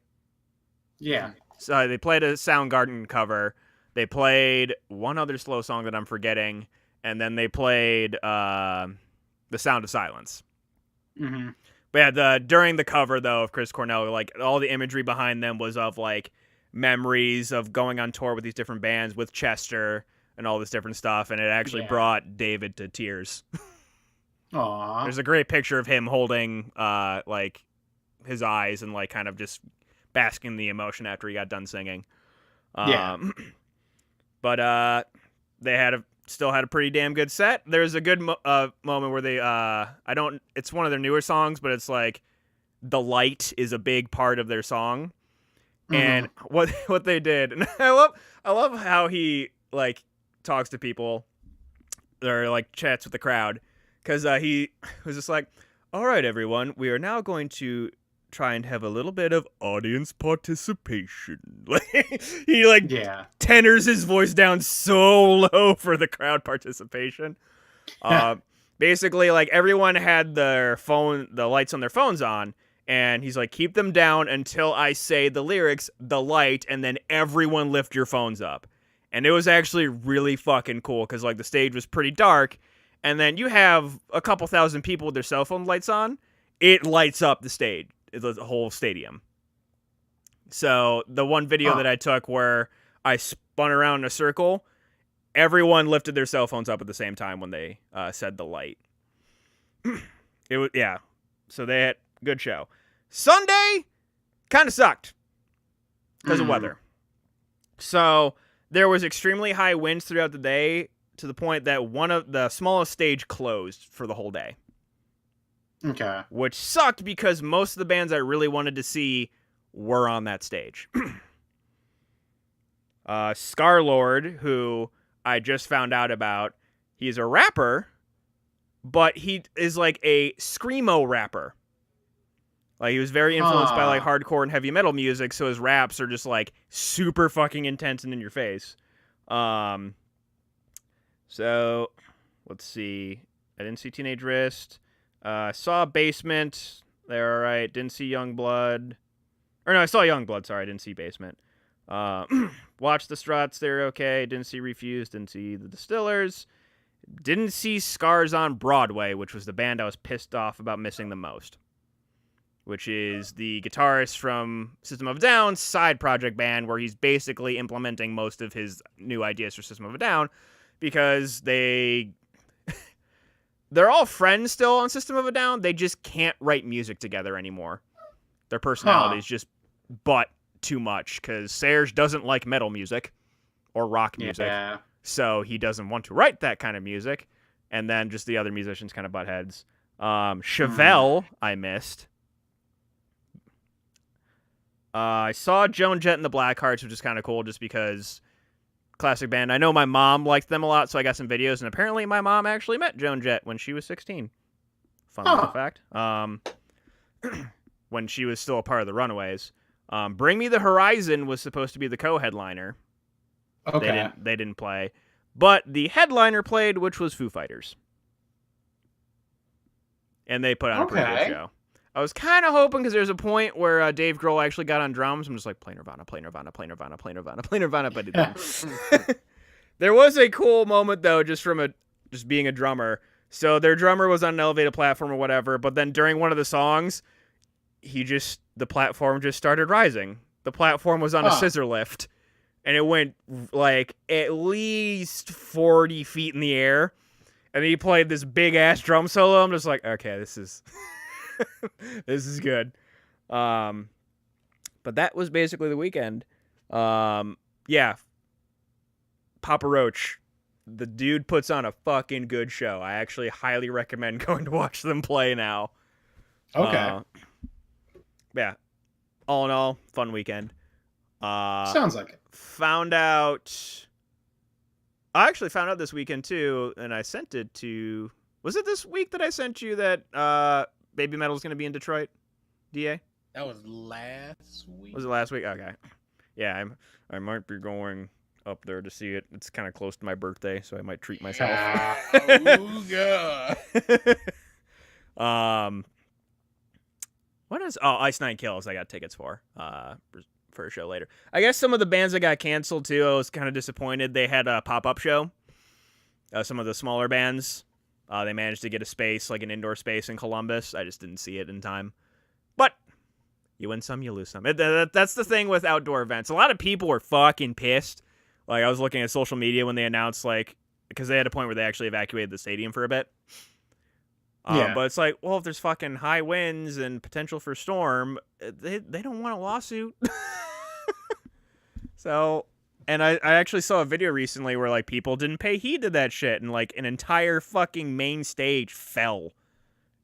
Yeah. So they played a Soundgarden cover. They played one other slow song that I'm forgetting, and then they played The Sound of Silence. Mm-hmm. But yeah, during the cover though of Chris Cornell, like all the imagery behind them was of like memories of going on tour with these different bands with Chester and all this different stuff, and it actually brought David to tears. Aww. There's a great picture of him holding like his eyes and like kind of just basking in the emotion after he got done singing. But they still had a pretty damn good set. There's a good moment where they it's one of their newer songs, but it's like the light is a big part of their song. Mm-hmm. And what they did, and I love how he like talks to people or like chats with the crowd, because he was just like, all right, everyone, we are now going to try and have a little bit of audience participation. He tenors his voice down so low for the crowd participation. Basically, like everyone had the lights on their phones on, and he's like, keep them down until I say the lyrics, the light, and then everyone lift your phones up. And it was actually really fucking cool, because like the stage was pretty dark, and then you have a couple thousand people with their cell phone lights on. It lights up the stage, the whole stadium. So the one video that I took where I spun around in a circle, everyone lifted their cell phones up at the same time when they said the light. It was So they had good show. Sunday kind of sucked because of weather. So there was extremely high winds throughout the day to the point that one of the smallest stage closed for the whole day. Okay. Which sucked because most of the bands I really wanted to see were on that stage. Scarlord, who I just found out about, he's a rapper, but he is like a screamo rapper. Like he was very influenced by like hardcore and heavy metal music, so his raps are just like super fucking intense and in your face. So let's see. I didn't see Teenage Wrist. Saw Basement. They're all right. Didn't see Youngblood. Or no, I saw Youngblood. Sorry, I didn't see Basement. Watched the Struts. They're okay. Didn't see Refused. Didn't see the Distillers. Didn't see Scars on Broadway, which was the band I was pissed off about missing the most. Which is the guitarist from System of a Down's side project band, where he's basically implementing most of his new ideas for System of a Down, because they're all friends still on System of a Down. They just can't write music together anymore. Their personalities just butt too much, because Serge doesn't like metal music or rock music, so he doesn't want to write that kind of music. And then just the other musicians kind of butt heads. Chevelle, I missed. I saw Joan Jett and the Blackhearts, which is kind of cool just because classic band. I know my mom liked them a lot, so I got some videos, and apparently my mom actually met Joan Jett when she was 16. Fun little fact. When she was still a part of the Runaways. Bring Me the Horizon was supposed to be the co-headliner. Okay. They didn't play. But the headliner played, which was Foo Fighters. And they put on a pretty good show. I was kind of hoping, because there's a point where Dave Grohl actually got on drums. I'm just like, play Nirvana, play Nirvana, play Nirvana, play Nirvana, play Nirvana, but it didn't. There was a cool moment, though, just being a drummer. So their drummer was on an elevated platform or whatever, but then during one of the songs, the platform just started rising. The platform was on a scissor lift, and it went like at least 40 feet in the air. And he played this big ass drum solo. I'm just like, okay, this is this is good. But that was basically the weekend. Yeah. Papa Roach, the dude puts on a fucking good show. I actually highly recommend going to watch them play now. Okay. Yeah. All in all, fun weekend. Sounds like it. I actually found out this weekend too, and I sent it to. Was it this week that I sent you that Baby Metal's going to be in Detroit? DA? That was last week. Was it last week? Okay. Yeah, I might be going up there to see it. It's kind of close to my birthday, so I might treat myself. Oh god. What is Ice Nine Kills? I got tickets for a show later. I guess some of the bands that got canceled too, I was kind of disappointed. They had a pop-up show. Some of the smaller bands, they managed to get a space, like an indoor space in Columbus. I just didn't see it in time. But you win some, you lose some. That's the thing with outdoor events. A lot of people were fucking pissed. Like, I was looking at social media when they announced, like, because they had a point where they actually evacuated the stadium for a bit. Yeah. But it's like, well, if there's fucking high winds and potential for storm, they don't want a lawsuit. So, and I actually saw a video recently where, like, people didn't pay heed to that shit, and, like, an entire fucking main stage fell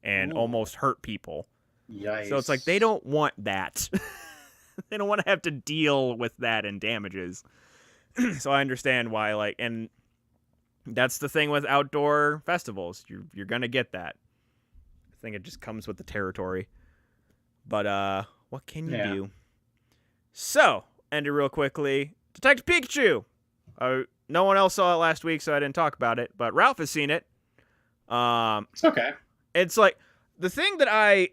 and almost hurt people. Yikes. So it's like, they don't want that. They don't want to have to deal with that and damages. So I understand why, like, and that's the thing with outdoor festivals. You're going to get that. I think it just comes with the territory. But, what can you do? So, ended real quickly. Detective Pikachu! No one else saw it last week, so I didn't talk about it, but Ralph has seen it. It's okay. It's like, the thing that I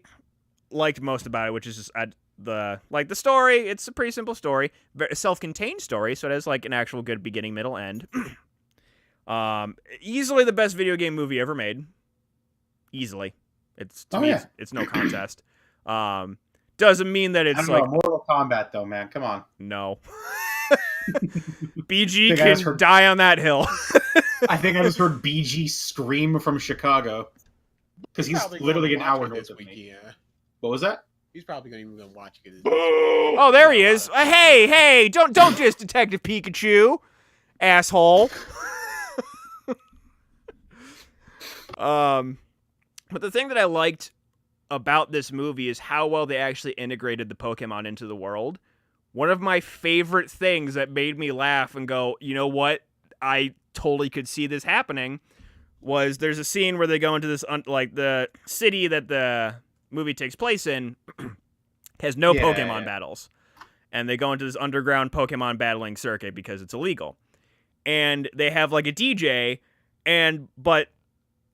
liked most about it, which is just the story. It's a pretty simple story, a self-contained story, so it has like an actual good beginning, middle, end. Easily the best video game movie ever made. Easily, it's no contest. Doesn't mean that it's like Mortal Kombat though, man. Come on. No. BG can die on that hill. I think I just heard BG scream from Chicago because he's literally an hour north of me. What was that? He's probably going to watch it. Oh, there he is. Hey, don't just Detective Pikachu, asshole. But the thing that I liked about this movie is how well they actually integrated the Pokemon into the world. One of my favorite things that made me laugh and go, you know what? I totally could see this happening was there's a scene where they go into this, like the city that the movie takes place in has no Pokemon battles. And they go into this underground Pokemon battling circuit because it's illegal. And they have like a DJ, but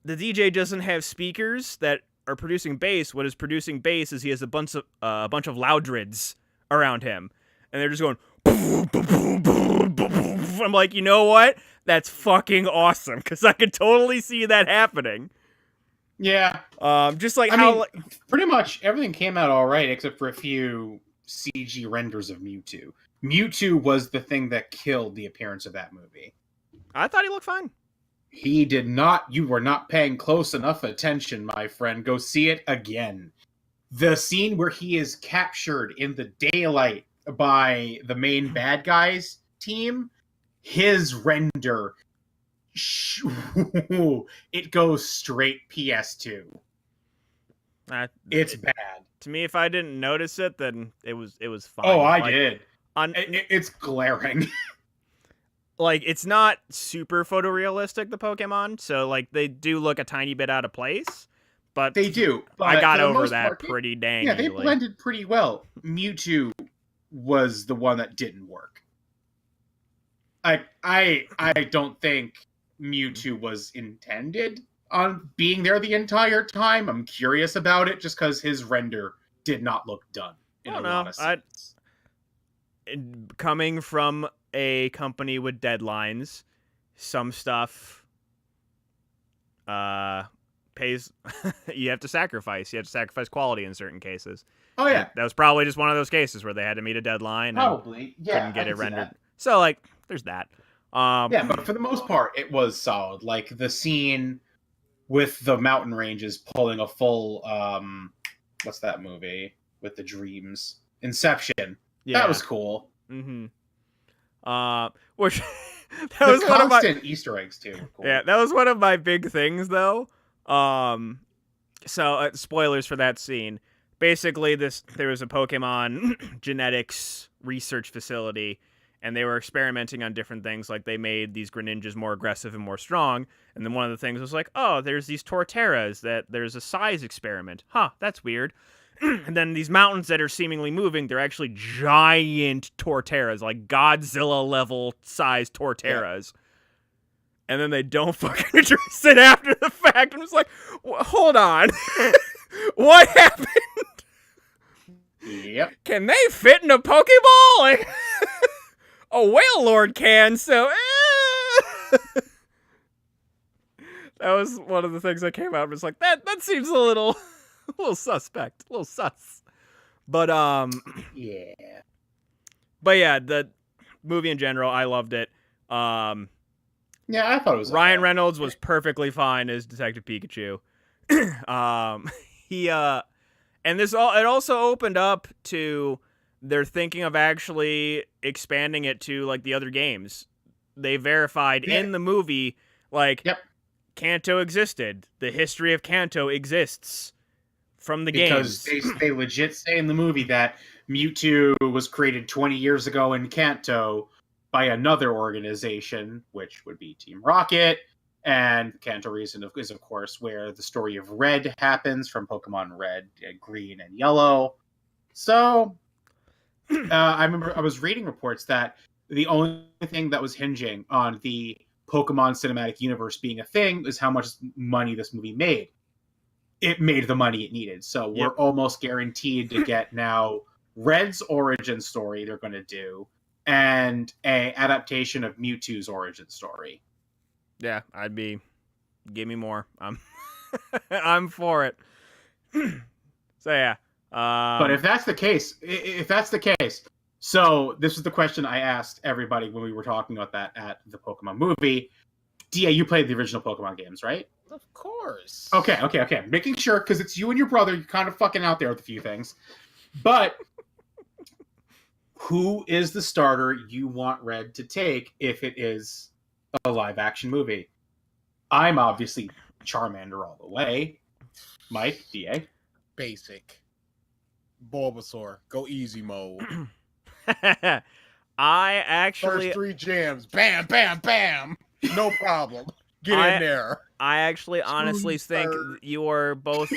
the DJ doesn't have speakers that are producing bass. What is producing bass is he has a bunch of Loudrids around him. And they're just going, boom, boom, boom, boom, boom, boom. I'm like, you know what? That's fucking awesome, because I could totally see that happening. Yeah. Just like pretty much everything came out all right, except for a few CG renders of Mewtwo. Mewtwo was the thing that killed the appearance of that movie. I thought he looked fine. He did not. You were not paying close enough attention, my friend. Go see it again. The scene where he is captured in the daylight by the main bad guys team, his render, it goes straight PS2. It's bad. To me, if I didn't notice it, then it was fine. Oh, I did. It's glaring. Like, it's not super photorealistic, the Pokemon, so, like, they do look a tiny bit out of place, but they do. But I got over that pretty dang easily. They blended pretty well. Mewtwo was the one that didn't work. I don't think Mewtwo was intended on being there the entire time. I'm curious about it just because his render did not look done in a lot of scenes. Coming from a company with deadlines, some stuff pays. You have to sacrifice quality in certain cases. Oh yeah, that was probably just one of those cases where they had to meet a deadline. Probably, and couldn't get it rendered. So like, there's that. Yeah, but for the most part, it was solid. Like the scene with the mountain ranges pulling a full, what's that movie with the dreams? Inception. Yeah. That was cool. Mm-hmm. Which that was one of my Easter eggs too. Cool. Yeah, that was one of my big things though. So spoilers for that scene. Basically, there was a Pokemon genetics research facility, and they were experimenting on different things. Like they made these Greninjas more aggressive and more strong. And then one of the things was like, oh, there's these Torterras that there's a size experiment. Huh, that's weird. And then these mountains that are seemingly moving, they're actually giant Torterras, like Godzilla-level size Torterras. Yeah. And then they don't fucking address it after the fact. I'm just like, hold on. What happened? Yep. Can they fit in a Pokeball? Like, a Whale Lord can, so... That was one of the things that came out. I was like, that seems a little suspect, a little sus. But yeah. But yeah, the movie in general, I loved it. Yeah, I thought it was. Ryan Reynolds was perfectly fine as Detective Pikachu. And it also opened up to they're thinking of actually expanding it to like the other games. They verified in the movie, like. Yep. Kanto existed. The history of Kanto exists from the games. Because they legit say in the movie that Mewtwo was created 20 years ago in Kanto by another organization, which would be Team Rocket. And Kanto region is, of course, where the story of Red happens from Pokemon Red, Green, and Yellow. So, I remember I was reading reports that the only thing that was hinging on the Pokemon Cinematic Universe being a thing is how much money this movie made. It made the money it needed. So we're almost guaranteed to get now Red's origin story they're going to do and a adaptation of Mewtwo's origin story. Yeah, give me more. I'm for it. So yeah. But if that's the case, so this is the question I asked everybody when we were talking about that at the Pokemon movie. DA, you played the original Pokemon games, right? Of course. Okay. Making sure, because it's you and your brother. You're kind of fucking out there with a few things. But who is the starter you want Red to take if it is a live-action movie? I'm obviously Charmander all the way. Mike, DA? Basic. Bulbasaur. Go easy mode. I actually... First 3 jams. Bam, bam, bam. No problem. Get in there. I actually honestly think you are both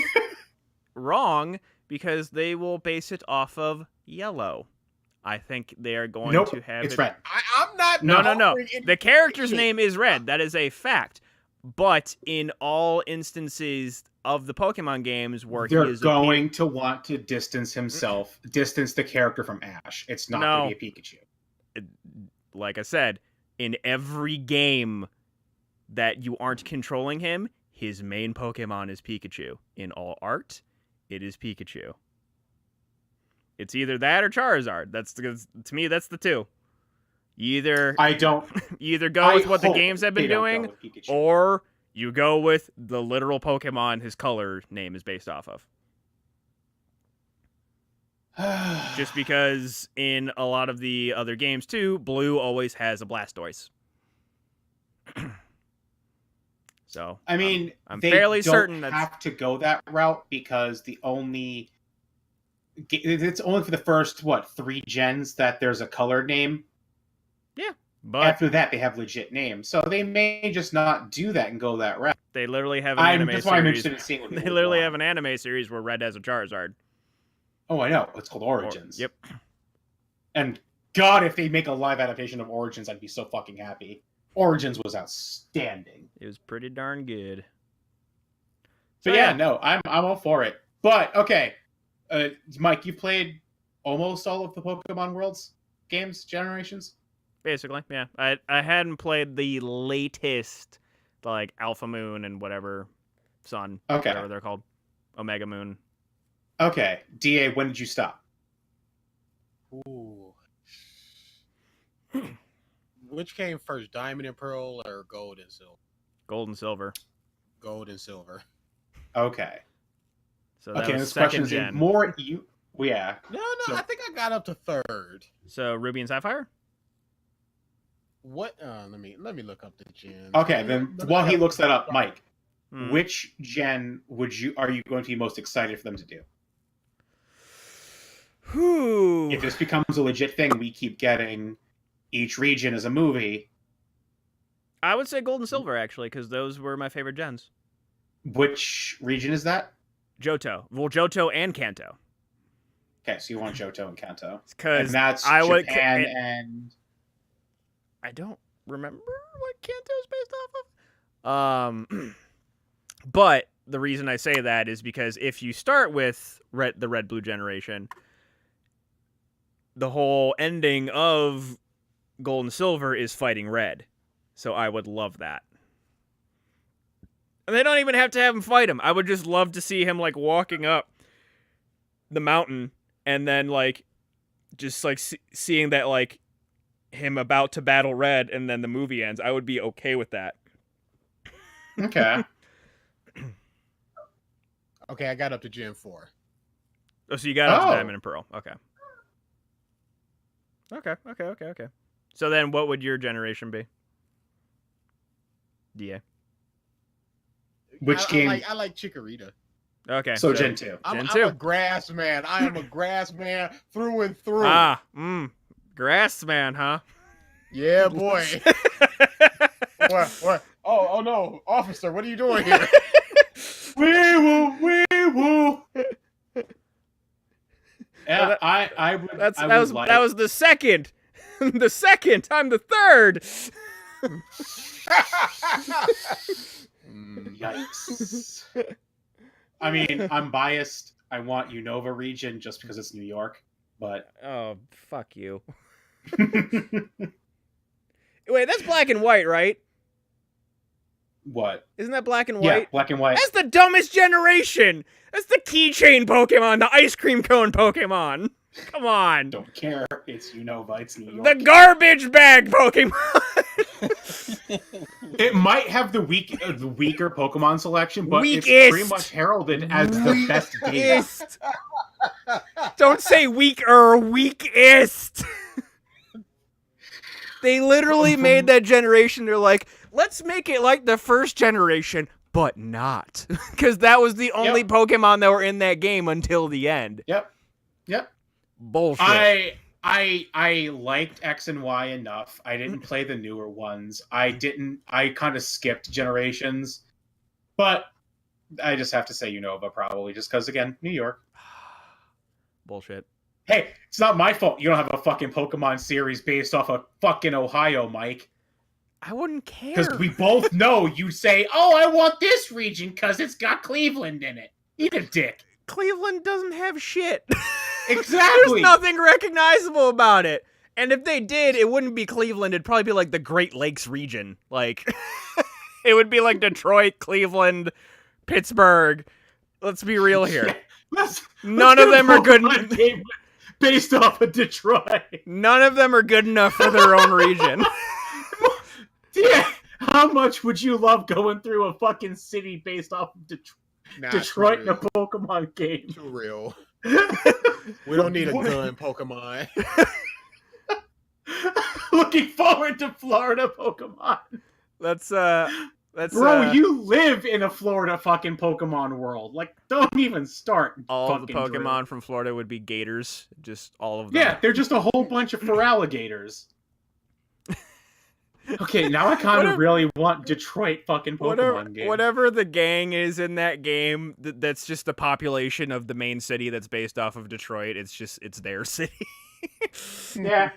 wrong because they will base it off of Yellow. I think they are going to have it's Red. I'm not... No. The character's name is Red. That is a fact. But in all instances of the Pokemon games where they're going to want to distance the character from Ash. It's not going to be a Pikachu. Like I said, in every game that you aren't controlling him, his main Pokemon is Pikachu. In all art, it is Pikachu. It's either that or Charizard. To me, that's the two. You either go with what the games have been doing, or you go with the literal Pokemon his color name is based off of. Just because in a lot of the other games too, Blue always has a Blastoise. So I mean, I'm fairly certain that have to go that route because it's only for the first 3 gens that there's a colored name. Yeah, but after that they have legit names, so they may just not do that and go that route. They literally have an anime series. That's why I'm interested in seeing what they literally have an anime series where Red has a Charizard. Oh, I know. It's called Origins. Yep. And God, if they make a live adaptation of Origins, I'd be so fucking happy. Origins was outstanding. It was pretty darn good. So yeah, no, I'm all for it. But okay, Mike, you played almost all of the Pokemon Worlds games, generations. Basically, yeah. I hadn't played the latest, like Alpha Moon and whatever Sun, whatever they're called, Omega Moon. Okay, DA, when did you stop? Ooh. Which came first, Diamond and Pearl or Gold and Silver? Gold and Silver. Gold and Silver. Okay. So that okay, was this second question's gen. more you. Yeah. No, I think I got up to third. So Ruby and Sapphire. What? Let me look up the gen. Okay, then while he looks that up, Mike, Hmm. which gen are you going to be most excited for them to do? Whew. If this becomes a legit thing, we keep getting each region as a movie. I would say Gold and Silver, actually, because those were my favorite gens. Which region is that? Johto. Well, Johto and Kanto. Okay, so you want Johto and Kanto. Because And that's Japan and... I don't remember what Kanto is based off of. But the reason I say that is because if you start with the Red-Blue generation, the whole ending of Gold and Silver is fighting Red. So I would love that. And they don't even have to have him fight him. I would just love to see him, like, walking up the mountain and then, like, just, like, seeing that, like, him about to battle Red and then the movie ends. I would be okay with that. Okay. Okay, I got up to Gen 4. Oh, so you got up to Diamond and Pearl. Okay. Okay. So then what would your generation be? DA. Which game? I like Chikorita. Okay. So Gen 2. I'm a grass man. I am a grass man through and through. Grass man, huh? Yeah, boy. What? Oh no, officer, what are you doing here? Wee woo. Yeah, that was the second. The second. I'm the third. Yikes. I mean, I'm biased. I want Unova region just because it's New York, but... Oh, fuck you. Wait, that's black and white, right? What? Isn't that black and white? Yeah, black and white. That's the dumbest generation! That's the keychain Pokemon, the ice cream cone Pokemon! Come on! Don't care. It's Unova. It's New York. The garbage bag Pokemon! It might have the weaker Pokemon selection, but Weakest. It's pretty much heralded as the best game. Don't say weaker, weakest! They literally made that generation, they're like, let's make it like the first generation, but not. Because that was the only Pokemon that were in that game until the end. Yep. Bullshit. I liked X and Y enough. I didn't play the newer ones. I kind of skipped generations. But I just have to say Unova probably, just because, again, New York. Bullshit. Hey, it's not my fault you don't have a fucking Pokemon series based off of fucking Ohio, Mike. I wouldn't care. Because we both know you say, oh, I want this region because it's got Cleveland in it. Eat a dick. Cleveland doesn't have shit. Exactly. There's nothing recognizable about it. And if they did, it wouldn't be Cleveland. It'd probably be like the Great Lakes region. Like, it would be like Detroit, Cleveland, Pittsburgh. Let's be real here. None of them are good. Based off of Detroit. None of them are good enough for their own region. Yeah. How much would you love going through a fucking city based off of Detroit in a Pokemon game? Too real. We don't need a gun, Pokemon. Looking forward to Florida Pokemon. That's Bro, you live in a Florida fucking Pokemon world. Like, don't even start. All the Pokemon from Florida would be gators. Just all of them. Yeah, they're just a whole bunch of feraligators. Okay, now I kind of really want Detroit fucking Pokemon game. Whatever the gang is in that game, that's just the population of the main city that's based off of Detroit. It's their city. Yeah.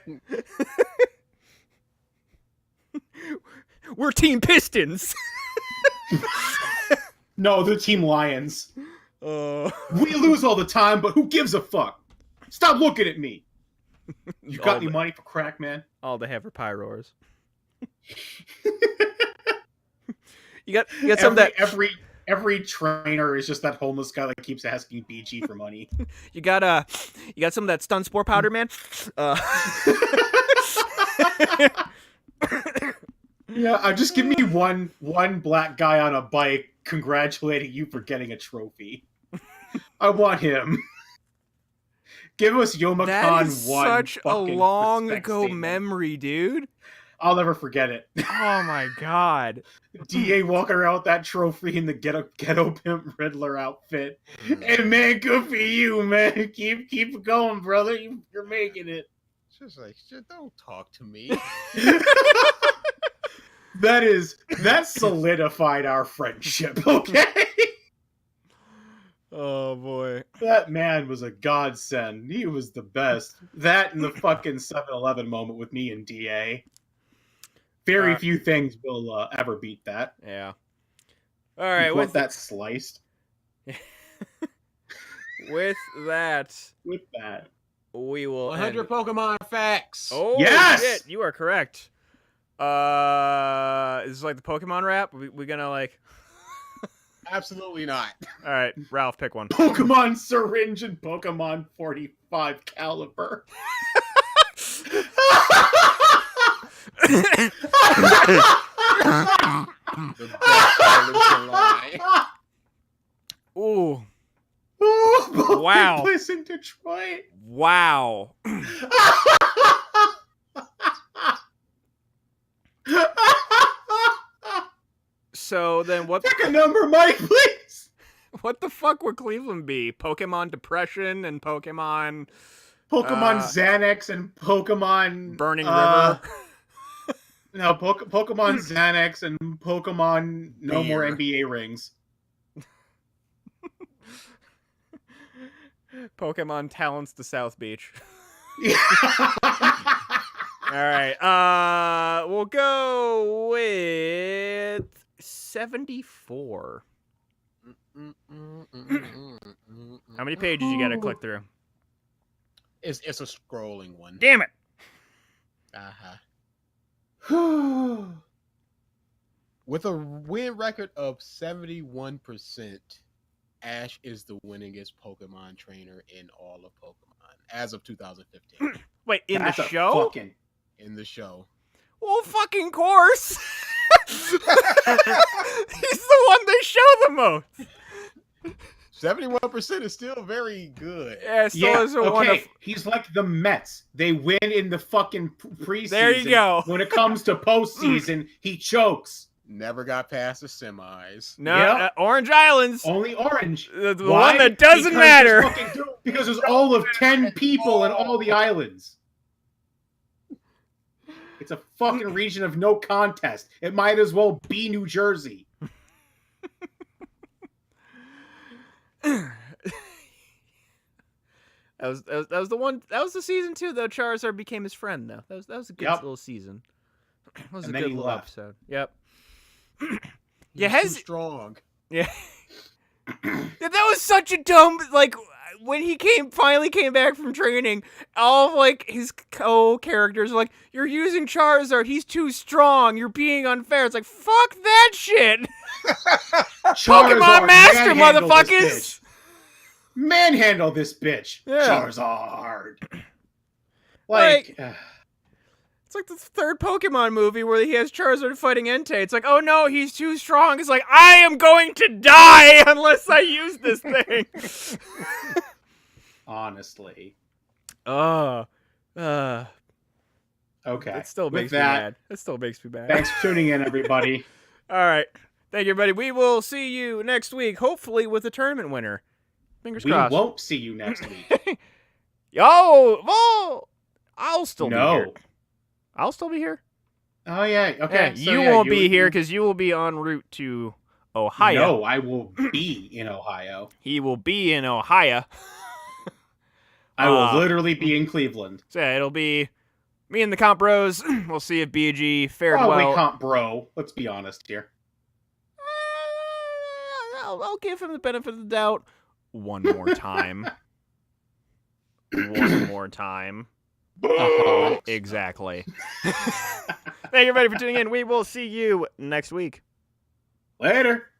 We're Team Pistons. No, they're Team Lions. We lose all the time, but who gives a fuck? Stop looking at me. You got any money for crack, man? All they have are pyros. you got some of that. Every trainer is just that homeless guy that keeps asking BG for money. You got some of that stun spore powder, man. Yeah, just give me one black guy on a bike congratulating you for getting a trophy. I want him. Give us Yoma Khan one. Such a long ago memory, dude. I'll never forget it. Oh my god. DA walking around with that trophy in the ghetto pimp Riddler outfit. Hey man, good for you, man. Keep going, brother. You're making it. Just like, don't talk to me. That solidified our friendship, okay? Oh boy. That man was a godsend. He was the best. That and the fucking 7-Eleven moment with me and DA. Very few things will ever beat that. Yeah. All right. With that sliced. With that, we will 100 end. Pokemon facts. Oh yes! Shit, you are correct. Is this like the Pokemon rap? We gonna like? Absolutely not. All right, Ralph, pick one. Pokemon Syringe and Pokemon 45 Caliber. The best to lie. Ooh. Ooh, wow. Place in Detroit. Wow. So then what? Pick a number, Mike, please. What the fuck would Cleveland be? Pokemon Depression and Pokemon Xanax and Pokemon Burning River. No, Pokemon Xanax and Pokemon No More NBA Rings. Pokemon Talents to South Beach. Yeah. All right. We'll go with 74. How many pages you got to click through? It's a scrolling one. Damn it. With a win record of 71%, Ash is the winningest Pokemon trainer in all of Pokemon as of 2015. Wait, in the show? In the show. Well, fucking course. He's the one they show the most. 71% is still very good. Yeah, still is a one. He's like the Mets. They win in the fucking preseason. There you go. When it comes to postseason, he chokes. Never got past the semis. No, Orange Islands. Only Orange. The one that doesn't matter. Because there's all of 10 people in all the islands. It's a fucking region of no contest. It might as well be New Jersey. That was the one. That was the season 2 though. Charizard became his friend though. That was a good little season. That was a good little episode. Yep. Yeah, too strong. Yeah. That was such a dumb when he finally came back from training, all of his co-characters were like, "You're using Charizard, he's too strong, you're being unfair." It's like, fuck that shit. Pokemon Master, motherfuckers. Manhandle this bitch. Yeah. Charizard. It's like the third Pokemon movie where he has Charizard fighting Entei. It's like, oh no, he's too strong. It's like, I am going to die unless I use this thing. Honestly. Okay. It still makes me mad. It still makes me mad. Thanks for tuning in, everybody. All right. Thank you, everybody. We will see you next week, hopefully with a tournament winner. Fingers crossed. We won't see you next week. Well, I'll still be here. I'll still be here. Oh, yeah. Okay. Yeah, you won't be here because you will be en route to Ohio. No, I will be in Ohio. He will be in Ohio. I will literally be in Cleveland. So yeah, it'll be me and the Comp Bros. We'll see if BG fared Probably well. Comp Bro. Let's be honest here. I'll give him the benefit of the doubt one more time. One more time. Exactly. Thank you everybody for tuning in. We will see you next week. Later.